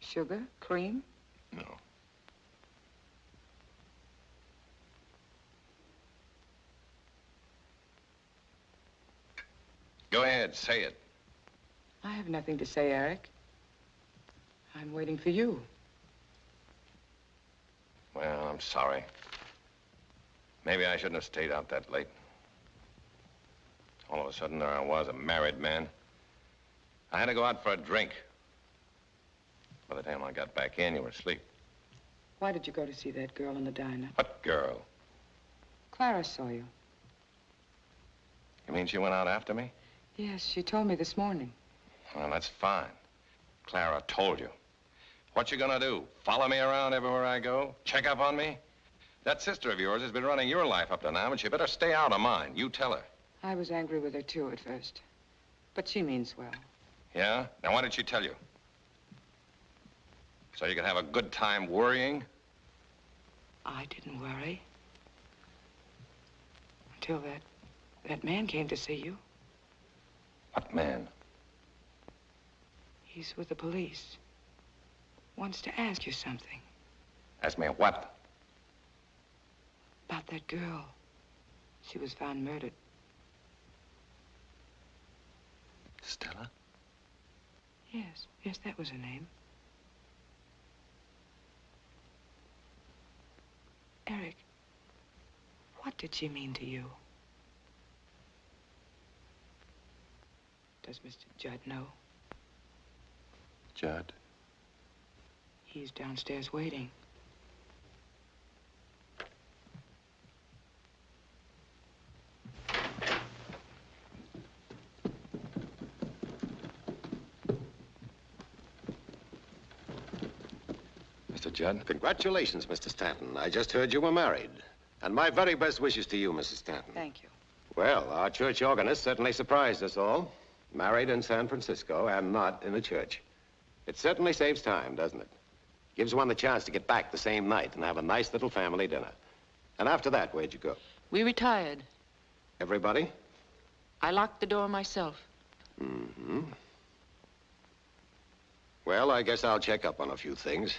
Sugar? Cream? No. Go ahead, say it. I have nothing to say, Eric. I'm waiting for you. Well, I'm sorry. Maybe I shouldn't have stayed out that late. All of a sudden, there I was, a married man. I had to go out for a drink. By the time I got back in, you were asleep. Why did you go to see that girl in the diner? What girl? Clara saw you. You mean she went out after me? Yes, she told me this morning. Well, that's fine. Clara told you. What you gonna do? Follow me around everywhere I go? Check up on me? That sister of yours has been running your life up to now, and she better stay out of mine. You tell her. I was angry with her, too, at first. But she means well. Yeah? Now, why did she tell you? So you could have a good time worrying? I didn't worry. Until that man came to see you. What man? He's with the police. Wants to ask you something. Ask me what? About that girl. She was found murdered. Stella? Yes, that was her name. Eric, what did she mean to you? Does Mr. Judd know? Judd? He's downstairs waiting. Mr. Judd? Congratulations, Mr. Stanton. I just heard you were married. And my very best wishes to you, Mrs. Stanton. Thank you. Well, our church organist certainly surprised us all. Married in San Francisco and not in a church. It certainly saves time, doesn't it? Gives one the chance to get back the same night and have a nice little family dinner. And after that, where'd you go? We retired. Everybody? I locked the door myself. Mm-hmm. Well, I guess I'll check up on a few things.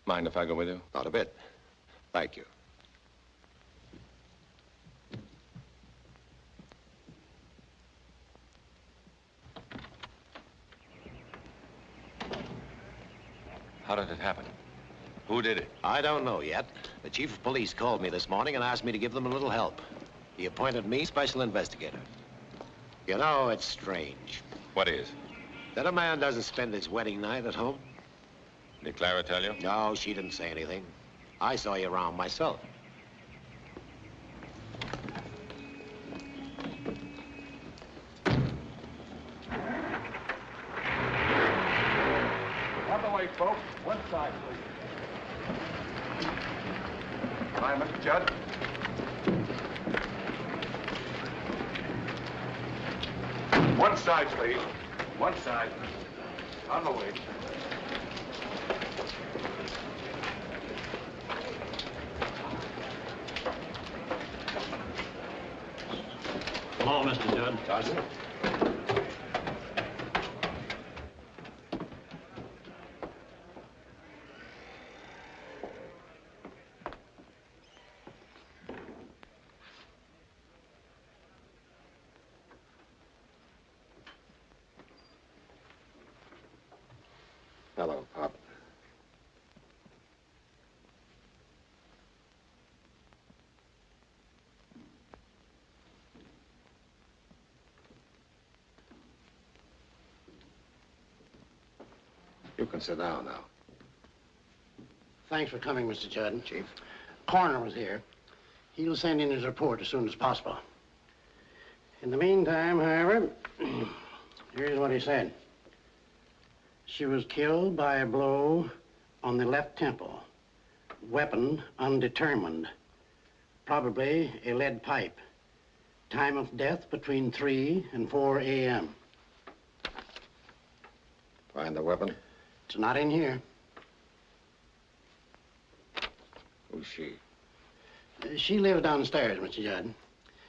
Mind if I go with you? Not a bit. Thank you. How did it happen? Who did it? I don't know yet. The chief of police called me this morning and asked me to give them a little help. He appointed me special investigator. You know, it's strange. What is? That a man doesn't spend his wedding night at home. Did Clara tell you? No, she didn't say anything. I saw you around myself. Out of the way, folks. One side, please. Hi, Mr. Judd. One side, please. One side. On the way. Hello, Mr. Judd. Sergeant? Hello, Pop. You can sit down now. Thanks for coming, Mr. Judd. Chief. Coroner was here. He'll send in his report as soon as possible. In the meantime, however, here's what he said. She was killed by a blow on the left temple. Weapon undetermined. Probably a lead pipe. Time of death between 3 and 4 a.m. Find the weapon? It's not in here. Who's she? She lives downstairs, Mr. Judd.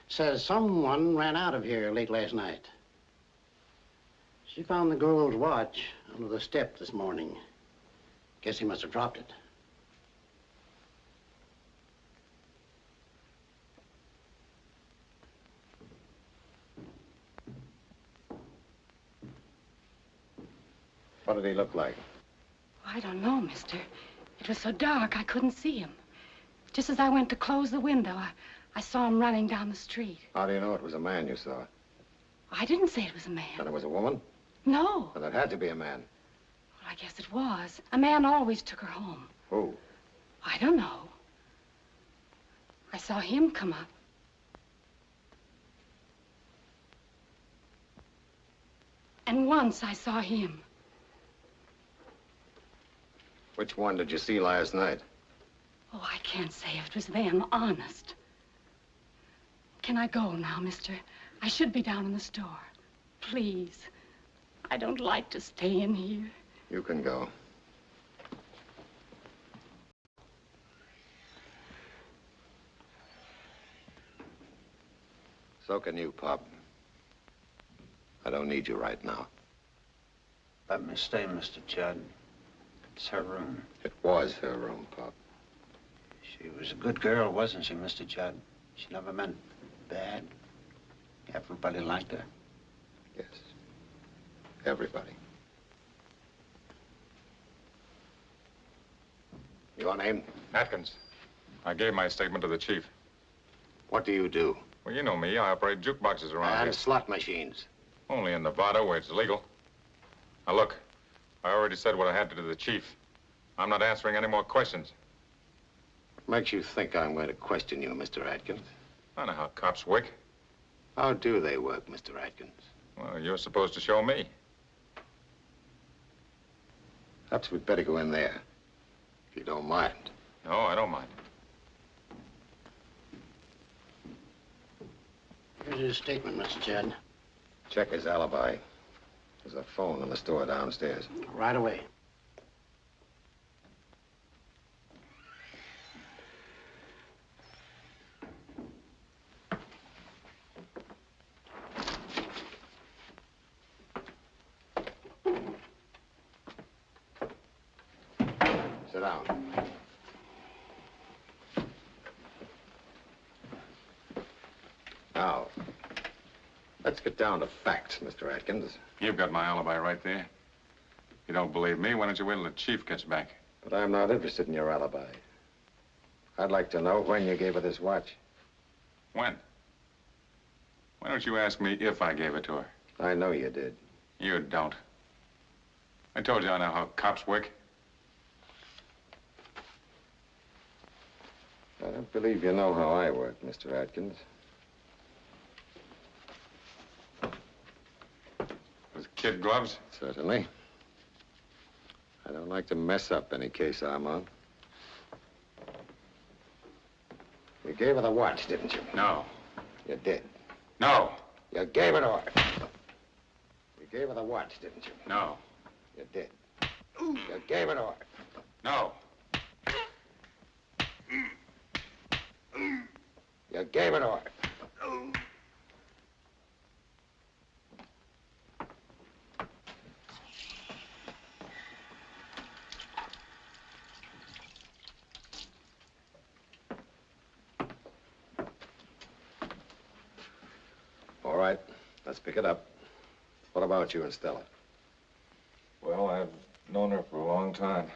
Says someone ran out of here late last night. She found the girl's watch under the step this morning. Guess he must have dropped it. What did he look like? I don't know, mister. It was so dark I couldn't see him. Just as I went to close the window, I saw him running down the street. How do you know it was a man you saw? I didn't say it was a man. Then it was a woman? No. Then it had to be a man. Well, I guess it was. A man always took her home. Who? I don't know. I saw him come up. And once I saw him. Which one did you see last night? Oh, I can't say if it was them, honest. Can I go now, mister? I should be down in the store. Please. I don't like to stay in here. You can go. So can you, Pop. I don't need you right now. Let me stay, Mr. Judd. It's her room. It was her room, Pop. She was a good girl, wasn't she, Mr. Judd? She never meant bad. Everybody liked her. Yes. Everybody. Your name? Atkins. I gave my statement to the chief. What do you do? Well, you know me. I operate jukeboxes around here. And slot machines. Only in Nevada, where it's legal. Now, look. I already said what I had to the chief. I'm not answering any more questions. What makes you think I'm going to question you, Mr. Atkins? I know how cops work. How do they work, Mr. Atkins? Well, you're supposed to show me. Perhaps we'd better go in there, if you don't mind. No, I don't mind. Here's his statement, Mr. Judd. Check his alibi. There's a phone in the store downstairs. Right away. Sit down. Now, let's get down to facts, Mr. Atkins. You've got my alibi right there. If you don't believe me, why don't you wait till the chief gets back? But I'm not interested in your alibi. I'd like to know when you gave her this watch. When? Why don't you ask me if I gave it to her? I know you did. You don't. I told you I know how cops work. I don't believe you know how I work, Mr. Atkins. With kid gloves? Certainly. I don't like to mess up any case I'm on. You gave her the watch, didn't you? No. You did. No. You gave it to her. You gave her the watch, didn't you? No. You did. You gave it to her. No. You gave it to her. All right, let's pick it up. What about you and Stella? Well, I've known her for a long time.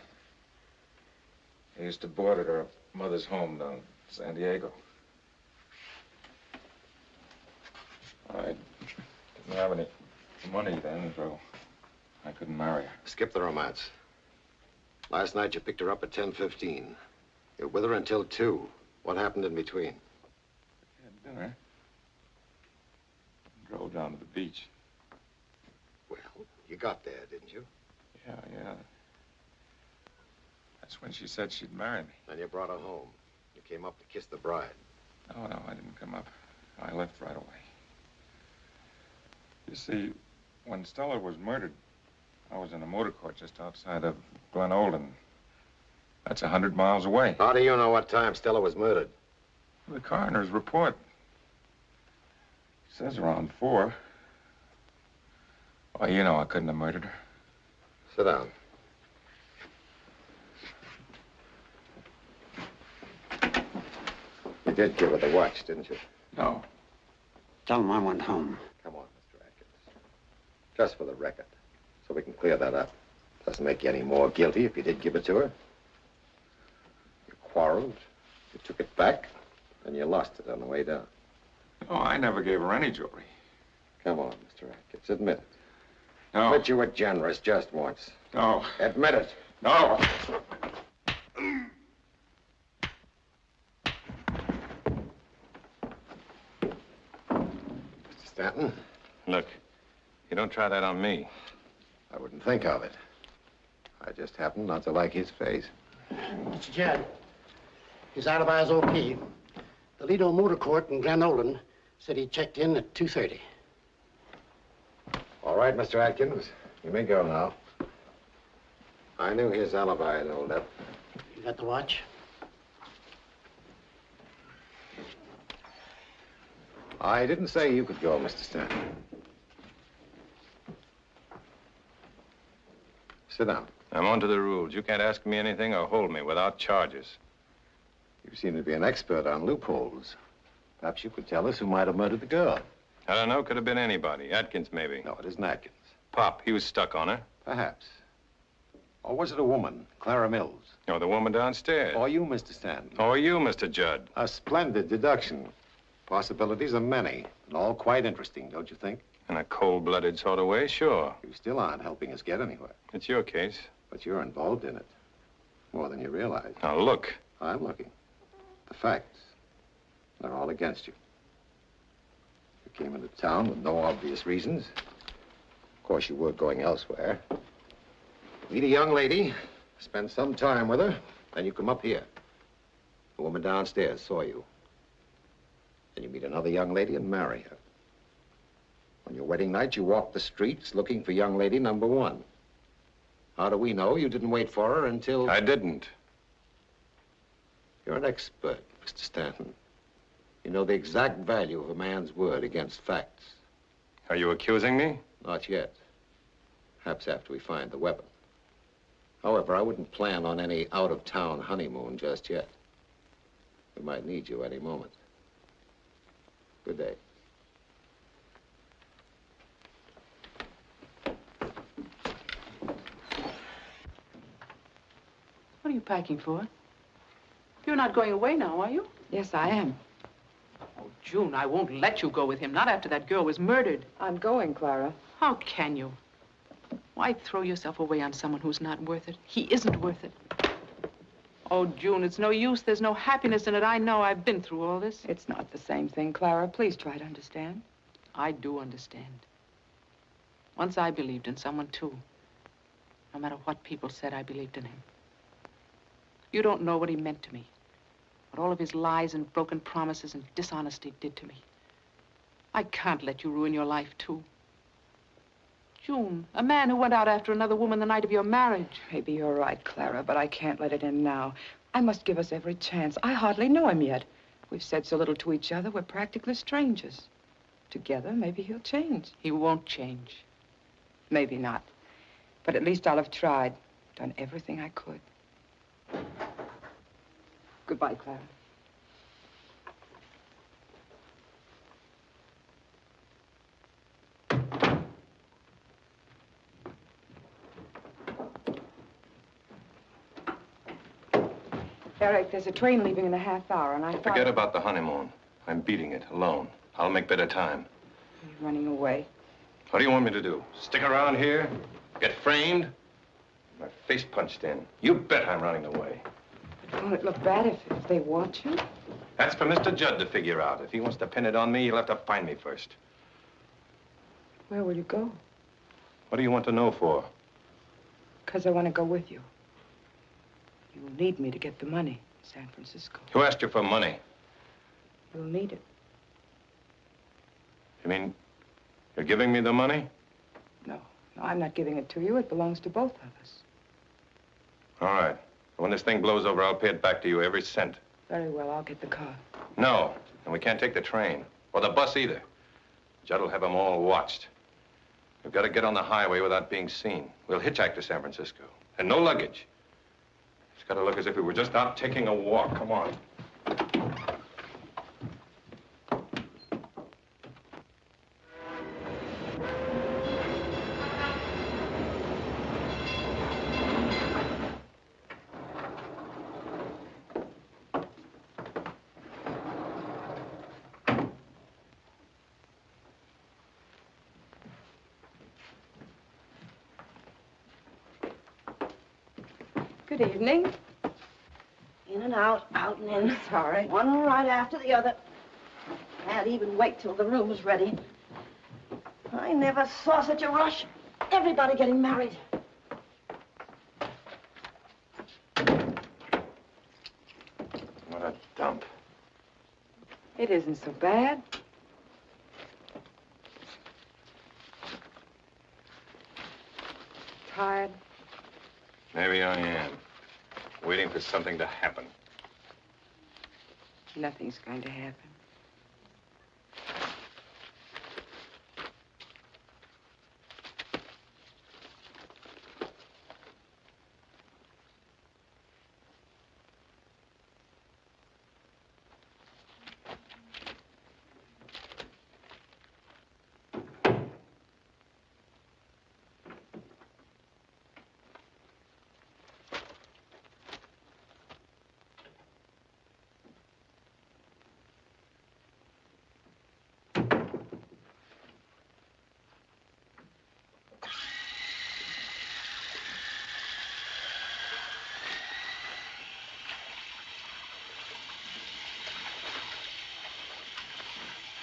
I used to board at her mother's home down in San Diego. I didn't have any money then, so I couldn't marry her. Skip the romance. Last night you picked her up at 10:15. You're with her until 2. What happened in between? Had dinner. Drove down to the beach. Well, you got there, didn't you? Yeah. That's when she said she'd marry me. Then you brought her home. You came up to kiss the bride. No, I didn't come up. I left right away. You see, when Stella was murdered, I was in a motor court just outside of Glen Olden. That's 100 miles away. How do you know what time Stella was murdered? The coroner's report. It says around 4. Oh, you know I couldn't have murdered her. Sit down. You did give her the watch, didn't you? No. Tell him I went home. Come on, Mr. Atkins. Just for the record, so we can clear that up. Doesn't make you any more guilty if you did give it to her. You quarreled, you took it back, and you lost it on the way down. No, I never gave her any jewelry. Come on, Mr. Atkins, admit it. No. Admit you were generous just once. No. Admit it. No. Mr. Stanton? Look, you don't try that on me. I wouldn't think of it. I just happen not to like his face. Mr. Judd, his alibi is okay. The Lido Motor Court in Glen Olden said he checked in at 2:30. All right, Mr. Atkins. You may go now. I knew his alibi had held up. You got the watch? I didn't say you could go, Mr. Stanton. Sit down. I'm on to the rules. You can't ask me anything or hold me without charges. You seem to be an expert on loopholes. Perhaps you could tell us who might have murdered the girl. I don't know. Could have been anybody. Atkins, maybe. No, it isn't Atkins. Pop, he was stuck on her. Perhaps. Or was it a woman, Clara Mills? Or the woman downstairs. Or you, Mr. Stanton? Or you, Mr. Judd. A splendid deduction. Possibilities are many, and all quite interesting, don't you think? In a cold-blooded sort of way, sure. You still aren't helping us get anywhere. It's your case. But you're involved in it. More than you realize. Now, look. I'm looking. The facts. They're all against you. You came into town with no obvious reasons. Of course, you were going elsewhere. Meet a young lady, spend some time with her, then you come up here. The woman downstairs saw you. Then you meet another young lady and marry her. On your wedding night, you walk the streets looking for young lady number 1. How do we know you didn't wait for her until... I didn't. You're an expert, Mr. Stanton. You know the exact value of a man's word against facts. Are you accusing me? Not yet. Perhaps after we find the weapon. However, I wouldn't plan on any out-of-town honeymoon just yet. We might need you any moment. Good day. What are you packing for? You're not going away now, are you? Yes, I am. Oh, June, I won't let you go with him. Not after that girl was murdered. I'm going, Clara. How can you? Why throw yourself away on someone who's not worth it? He isn't worth it. Oh, June, it's no use. There's no happiness in it. I know. I've been through all this. It's not the same thing, Clara. Please try to understand. I do understand. Once I believed in someone, too. No matter what people said, I believed in him. You don't know what he meant to me. What all of his lies and broken promises and dishonesty did to me. I can't let you ruin your life, too. June, a man who went out after another woman the night of your marriage. Maybe you're right, Clara, but I can't let it in now. I must give us every chance. I hardly know him yet. We've said so little to each other, we're practically strangers. Together, maybe he'll change. He won't change. Maybe not. But at least I'll have tried, done everything I could. Goodbye, Clara. Eric, there's a train leaving in a half hour, and I thought... Forget about the honeymoon. I'm beating it alone. I'll make better time. You're running away. What do you want me to do? Stick around here? Get framed? My face punched in. You bet I'm running away. Won't it look bad if they watch you? That's for Mr. Judd to figure out. If he wants to pin it on me, he'll have to find me first. Where will you go? What do you want to know for? Because I want to go with you. You'll need me to get the money in San Francisco. Who asked you for money? You'll need it. You mean you're giving me the money? No, I'm not giving it to you. It belongs to both of us. All right. When this thing blows over, I'll pay it back to you, every cent. Very well, I'll get the car. No, and we can't take the train. Or the bus either. Judd will have them all watched. We've got to get on the highway without being seen. We'll hitchhike to San Francisco. And no luggage. It's got to look as if we were just out taking a walk. Come on. Good evening. In and out, out and in. Sorry. One right after the other. Can't even wait till the room's ready. I never saw such a rush. Everybody getting married. What a dump. It isn't so bad. Tired? Maybe I am. Waiting for something to happen. Nothing's going to happen.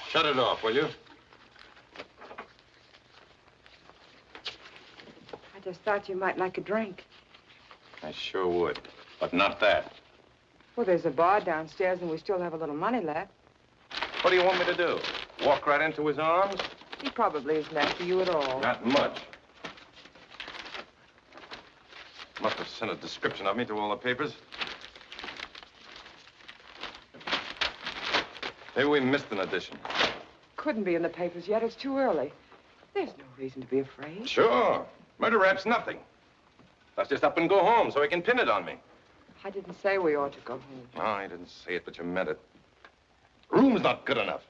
Shut it off, will you? I just thought you might like a drink. I sure would. But not that. Well, there's a bar downstairs and we still have a little money left. What do you want me to do? Walk right into his arms? He probably isn't after you at all. Not much. Must have sent a description of me to all the papers. Maybe we missed an edition. Couldn't be in the papers yet. It's too early. There's no reason to be afraid. Sure. Murder rap's nothing. Let's just up and go home so he can pin it on me. I didn't say we ought to go home. No, I didn't say it, but you meant it. Room's not good enough.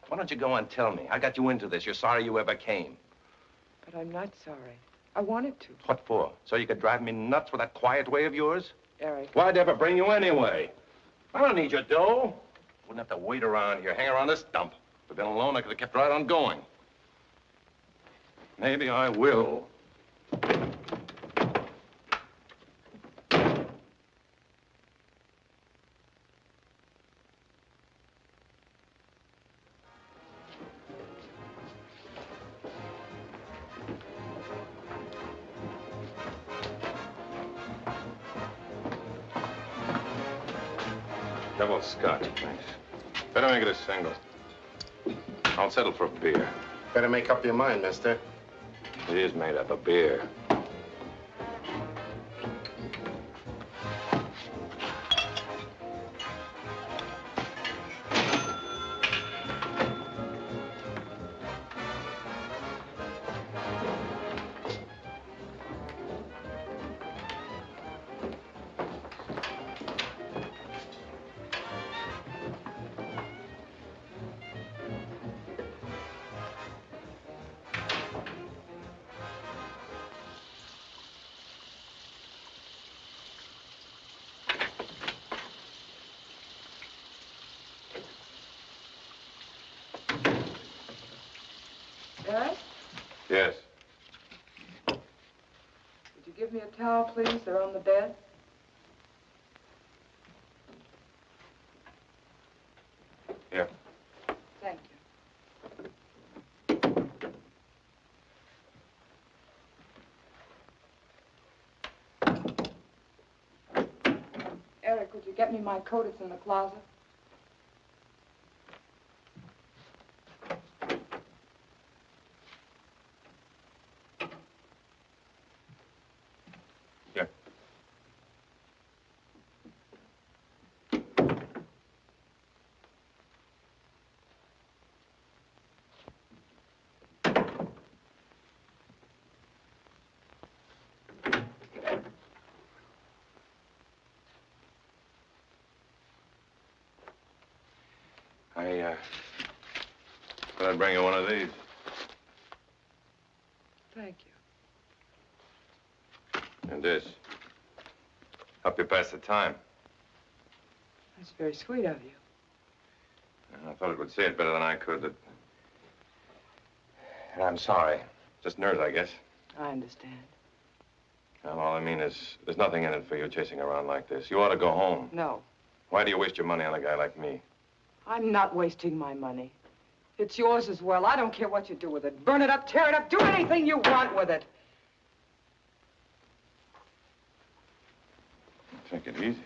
Why don't you go and tell me? I got you into this. You're sorry you ever came. But I'm not sorry. I wanted to. What for? So you could drive me nuts with that quiet way of yours? Eric. Why'd I ever bring you anyway? I don't need your dough. Wouldn't have to wait around here, hang around this dump. If I'd been alone, I could have kept right on going. Maybe I will. Double scotch, thanks. Better make it a single. I'll settle for a beer. Better make up your mind, mister. It is made up of beer. Eric? Yes. Did you give me a towel, please? They're on the bed. Here. Thank you. Eric, would you get me my coat? It's in the closet. Here. Thought I'd bring you one of these. Thank you. And this. Help you pass the time. That's very sweet of you. I thought it would say it better than I could. And I'm sorry. Just nerves, I guess. I understand. Well, all I mean is there's nothing in it for you chasing around like this. You ought to go home. No, Why do you waste your money on a guy like me? I'm not wasting my money. It's yours as well. I don't care what you do with it. Burn it up, tear it up, do anything you want with it. Take it easy.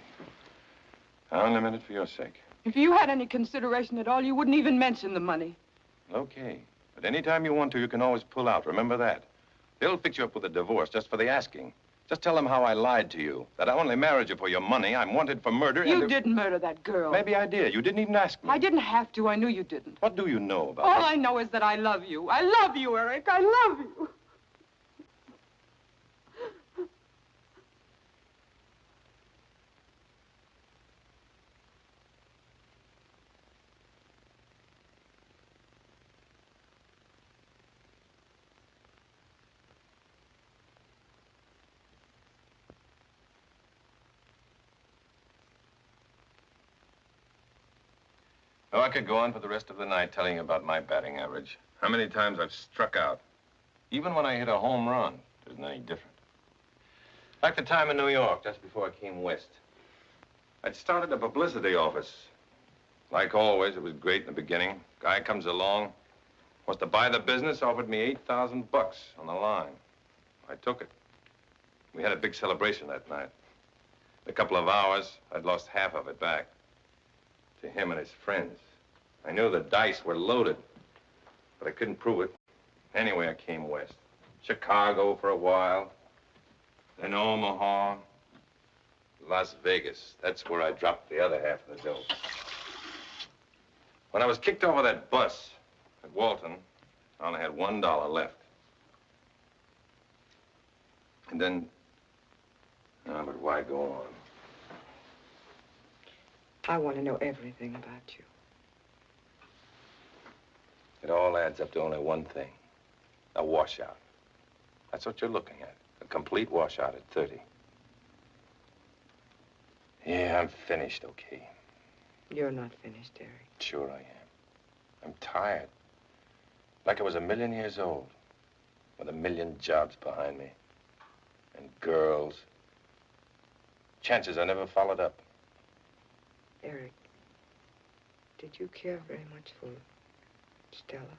Unlimited for your sake. If you had any consideration at all, you wouldn't even mention the money. Okay. But anytime you want to, you can always pull out. Remember that. They'll fix you up with a divorce just for the asking. Just tell them how I lied to you. That I only married you for your money. I'm wanted for murder. You didn't murder that girl. Maybe I did. You didn't even ask me. I didn't have to. I knew you didn't. What do you know about All me? I know is that I love you. I love you, Eric. I love you. Oh, I could go on for the rest of the night telling you about my batting average. How many times I've struck out. Even when I hit a home run, it isn't any different. Like the time in New York, just before I came west. I'd started a publicity office. Like always, it was great in the beginning. Guy comes along, wants to buy the business, offered me $8,000 on the line. I took it. We had a big celebration that night. In a couple of hours, I'd lost half of it back. To him and his friends. I knew the dice were loaded, but I couldn't prove it. Anyway, I came west. Chicago for a while, then Omaha, Las Vegas. That's where I dropped the other half of the dough. When I was kicked off of that bus at Walton, I only had $1 left. And then, but why go on? I want to know everything about you. It all adds up to only one thing. A washout. That's what you're looking at. A complete washout at 30. Yeah, I'm finished, okay? You're not finished, Eric. Sure I am. I'm tired. Like I was 1,000,000 years old. With 1,000,000 jobs behind me. And girls. Chances I never followed up. Eric, did you care very much for Stella?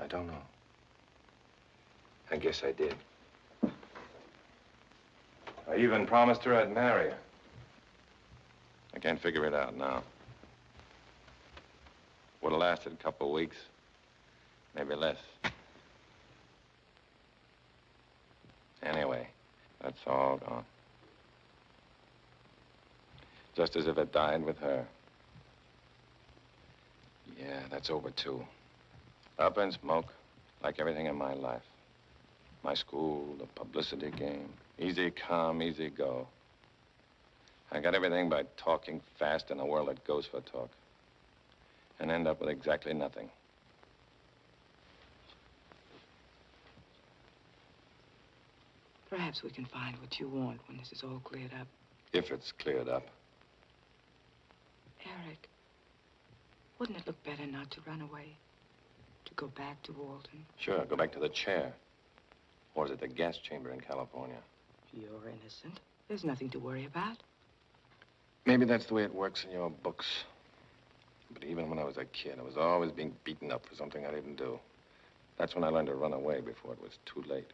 I don't know. I guess I did. I even promised her I'd marry her. I can't figure it out now. Would have lasted a couple of weeks, maybe less. Anyway, that's all gone. Just as if it died with her. Yeah, that's over, too. Up in smoke, like everything in my life. My school, the publicity game. Easy come, easy go. I got everything by talking fast in a world that goes for talk. And end up with exactly nothing. Perhaps we can find what you want when this is all cleared up. If it's cleared up. Eric, wouldn't it look better not to run away? To go back to Walton? Sure, go back to the chair. Or is it the gas chamber in California? You're innocent. There's nothing to worry about. Maybe that's the way it works in your books. But even when I was a kid, I was always being beaten up for something I didn't do. That's when I learned to run away before it was too late.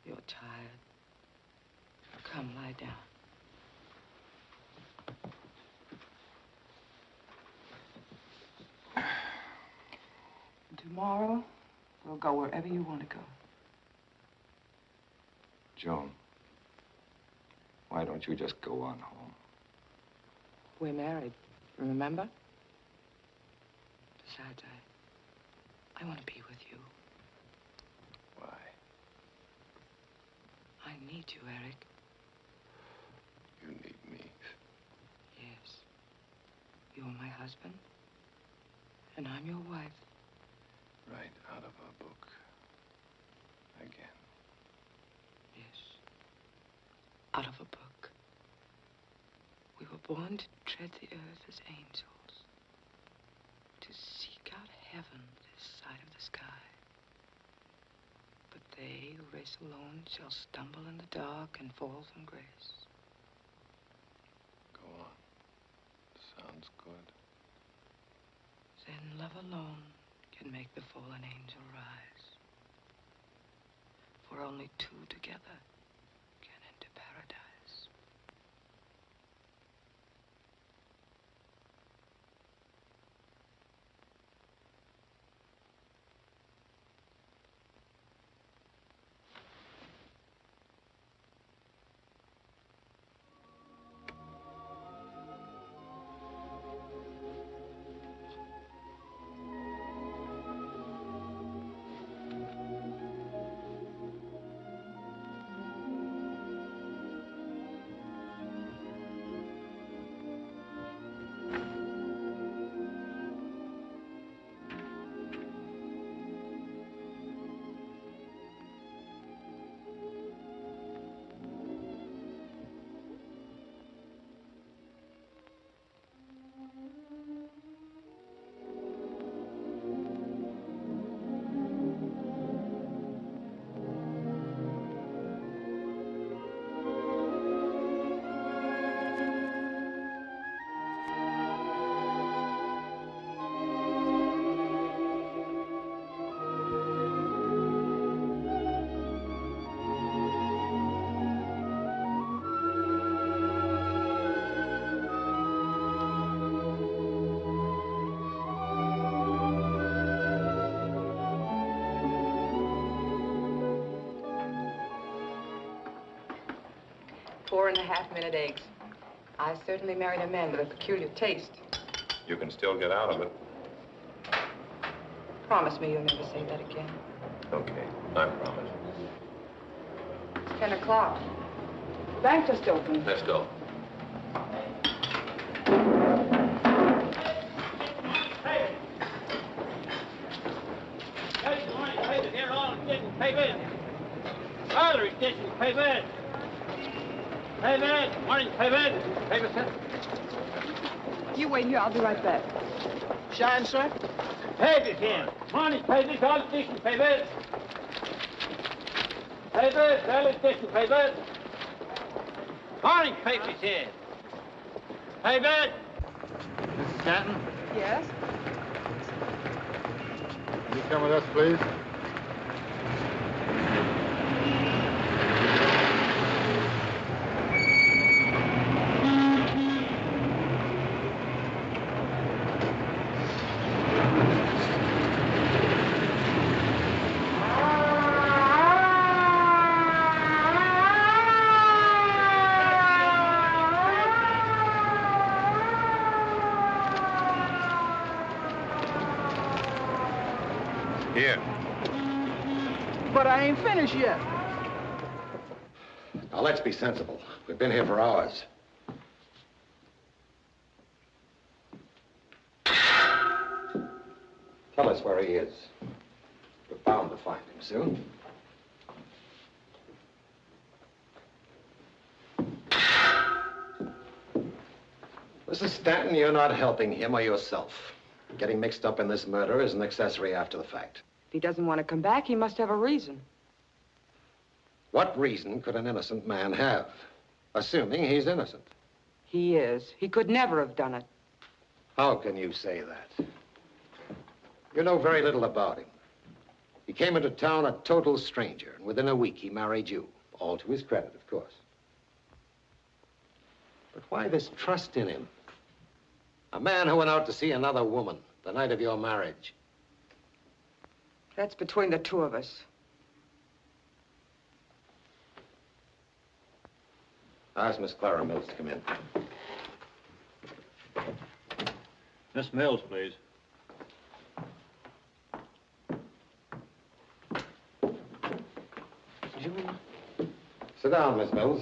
You're tired. Come, lie down. Tomorrow, we'll go wherever you want to go. Joan, why don't you just go on home? We're married, remember? Besides, I want to be with you. Why? I need you, Eric. You need me. Yes. You're my husband, and I'm your wife. Right out of a book. Again. Yes. Out of a book. We were born to tread the earth as angels, to seek out heaven this side of the sky. But they who race alone shall stumble in the dark and fall from grace. Go on. Sounds good. Then love alone can make the fallen angel rise. For only two together can enter paradise. Four-and-a-half-minute eggs. I certainly married a man with a peculiar taste. You can still get out of it. Promise me you'll never say that again. Okay, I promise. It's 10 o'clock. The bank just opened. Let's go. Hey! Good morning, Pay here on station, pay bid. Artery station, pay bid. Pay bid. Morning, pay bid. Pay bid, sir. You wait here, I'll be right back. Shine, sir. Pay bid here. Morning, pay bid, all station, pay bid. Pay bid, all station, pay bid. Morning, pay bid here. Pay bid. Mrs. Stanton, Yes? will you come with us, please? Here. But I ain't finished yet. Now, let's be sensible. We've been here for hours. Tell us where he is. We're bound to find him soon. Mrs. Stanton, you're not helping him or yourself. Getting mixed up in this murder is an accessory after the fact. If he doesn't want to come back, he must have a reason. What reason could an innocent man have, assuming he's innocent? He is. He could never have done it. How can you say that? You know very little about him. He came into town a total stranger, and within a week he married you. All to his credit, of course. But why this trust in him? A man who went out to see another woman the night of your marriage. That's between the two of us. Ask Miss Clara Mills to come in. Miss Mills, please. Sit down, Miss Mills.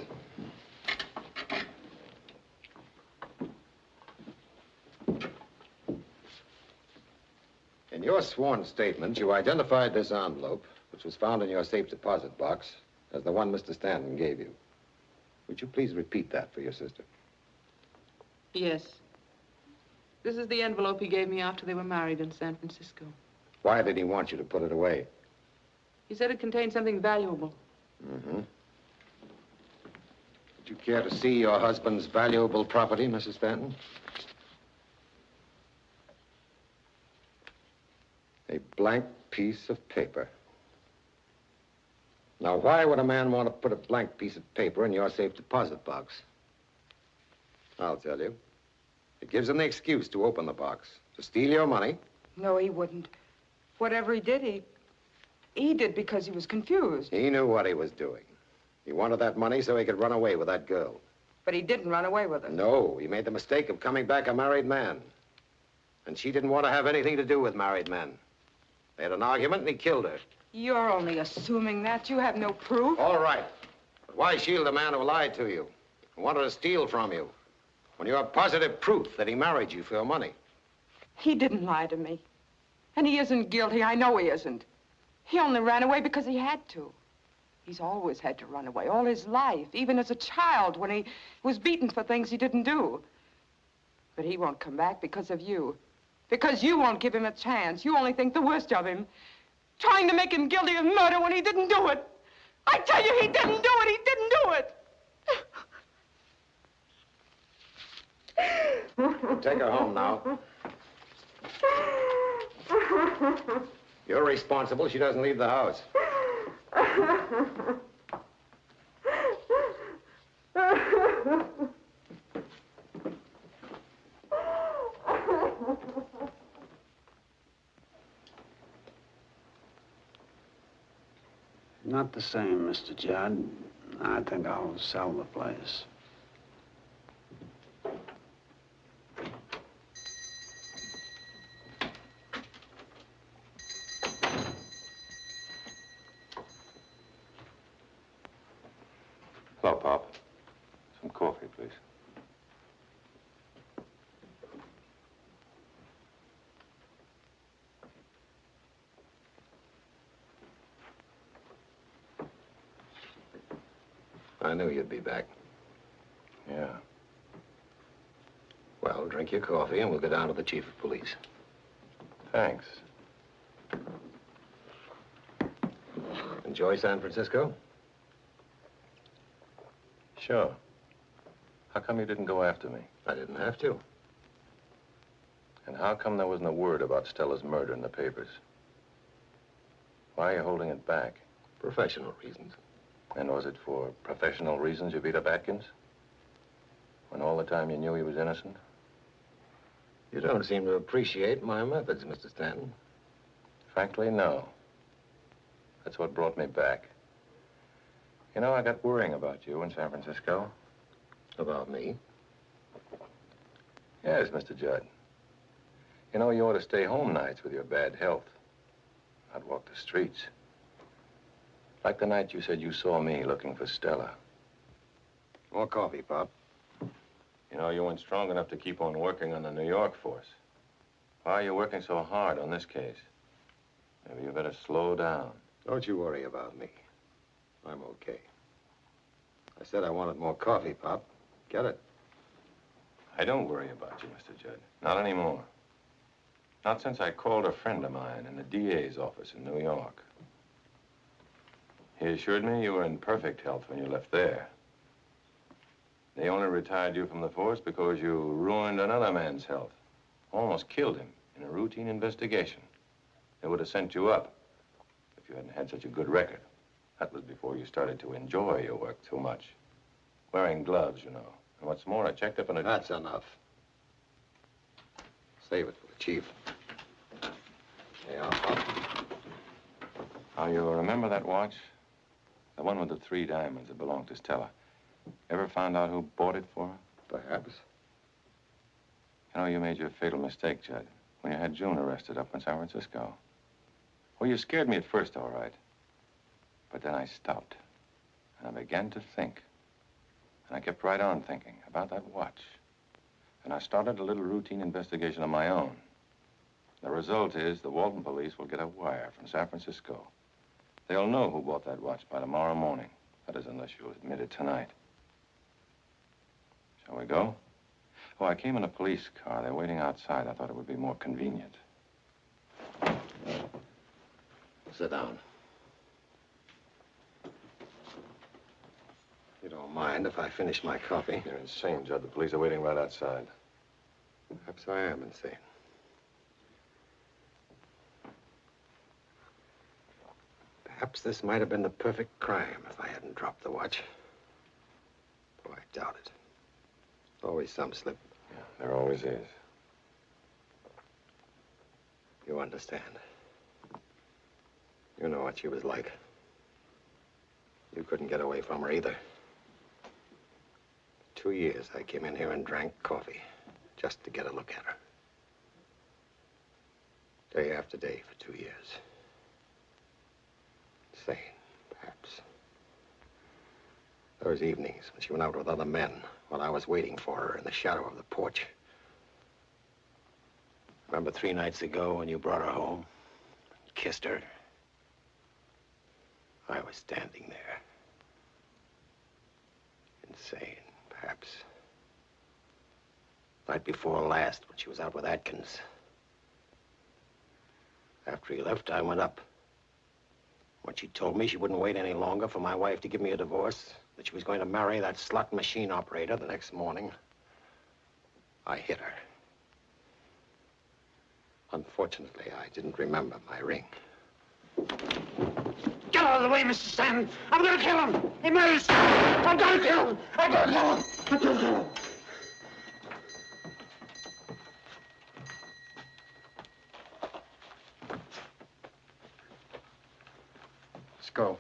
In your sworn statement, you identified this envelope, which was found in your safe deposit box, as the one Mr. Stanton gave you. Would you please repeat that for your sister? Yes. This is the envelope he gave me after they were married in San Francisco. Why did he want you to put it away? He said it contained something valuable. Mm-hmm. Would you care to see your husband's valuable property, Mrs. Stanton? A blank piece of paper. Now, why would a man want to put a blank piece of paper in your safe deposit box? I'll tell you. It gives him the excuse to open the box, to steal your money. No, he wouldn't. Whatever he did, he did because he was confused. He knew what he was doing. He wanted that money so he could run away with that girl. But he didn't run away with her. No, he made the mistake of coming back a married man. And she didn't want to have anything to do with married men. They had an argument and he killed her. You're only assuming that. You have no proof. All right. But why shield a man who lied to you, who wanted to steal from you, when you have positive proof that he married you for your money? He didn't lie to me. And he isn't guilty. I know he isn't. He only ran away because he had to. He's always had to run away, all his life, even as a child when he was beaten for things he didn't do. But he won't come back because of you. Because you won't give him a chance. You only think the worst of him. Trying to make him guilty of murder when he didn't do it. I tell you, he didn't do it. He didn't do it. Take her home now. You're responsible. She doesn't leave the house. Not the same, Mr. Judd. I think I'll sell the place. Hello, Pop. Some coffee, please. I knew you'd be back. Yeah. Well, drink your coffee and we'll go down to the chief of police. Thanks. Enjoy San Francisco? Sure. How come you didn't go after me? I didn't have to. And how come there wasn't a word about Stella's murder in the papers? Why are you holding it back? Professional reasons. And was it for professional reasons you beat up Atkins? When all the time you knew he was innocent? You don't seem to appreciate my methods, Mr. Stanton. Frankly, no. That's what brought me back. You know, I got worrying about you in San Francisco. About me? Yes, Mr. Judd. You know, you ought to stay home nights with your bad health. Not walk the streets. Like the night you said you saw me looking for Stella. More coffee, Pop. You know, you weren't strong enough to keep on working on the New York force. Why are you working so hard on this case? Maybe you better slow down. Don't you worry about me. I'm okay. I said I wanted more coffee, Pop. Get it? I don't worry about you, Mr. Judd. Not anymore. Not since I called a friend of mine in the DA's office in New York. He assured me you were in perfect health when you left there. They only retired you from the force because you ruined another man's health. Almost killed him in a routine investigation. They would have sent you up if you hadn't had such a good record. That was before you started to enjoy your work too much. Wearing gloves, you know. And what's more, I checked up on it. That's enough. Save it for the chief. Yeah. Now, you remember that watch? The one with the 3 diamonds that belonged to Stella. Ever found out who bought it for her? Perhaps. You know, you made your fatal mistake, Judd, when you had June arrested up in San Francisco. Well, you scared me at first, all right. But then I stopped, and I began to think. And I kept right on thinking about that watch. And I started a little routine investigation of my own. The result is the Walton police will get a wire from San Francisco. They'll know who bought that watch by tomorrow morning. That is, unless you'll admit it tonight. Shall we go? Oh, I came in a police car. They're waiting outside. I thought it would be more convenient. Sit down. You don't mind if I finish my coffee? You're insane, Judd. The police are waiting right outside. Perhaps I am insane. Perhaps this might have been the perfect crime if I hadn't dropped the watch. Oh, I doubt it. Always some slip. Yeah, there always is. You understand. You know what she was like. You couldn't get away from her either. 2 years I came in here and drank coffee just to get a look at her. Day after day for 2 years. Sane, perhaps. Those evenings when she went out with other men while I was waiting for her in the shadow of the porch. Remember 3 nights ago when you brought her home and kissed her? I was standing there. Insane, perhaps. Night before last when she was out with Atkins. After he left, I went up. When she told me she wouldn't wait any longer for my wife to give me a divorce, that she was going to marry that slot machine operator the next morning, I hit her. Unfortunately, I didn't remember my ring. Get out of the way, Mr. Stanton. I'm gonna kill him. He murders. I'm gonna kill him. I'm gonna kill him. I'm gonna kill him. Let's go.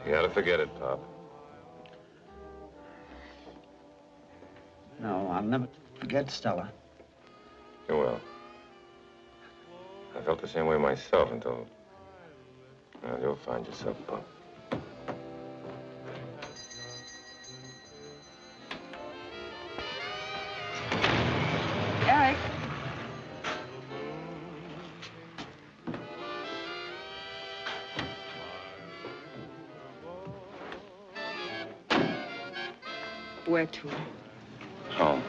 You gotta forget it, Pop. No, I'll never forget Stella. You will. I felt the same way myself until... Well, you'll find yourself, Pop. Eric. Where to? Home.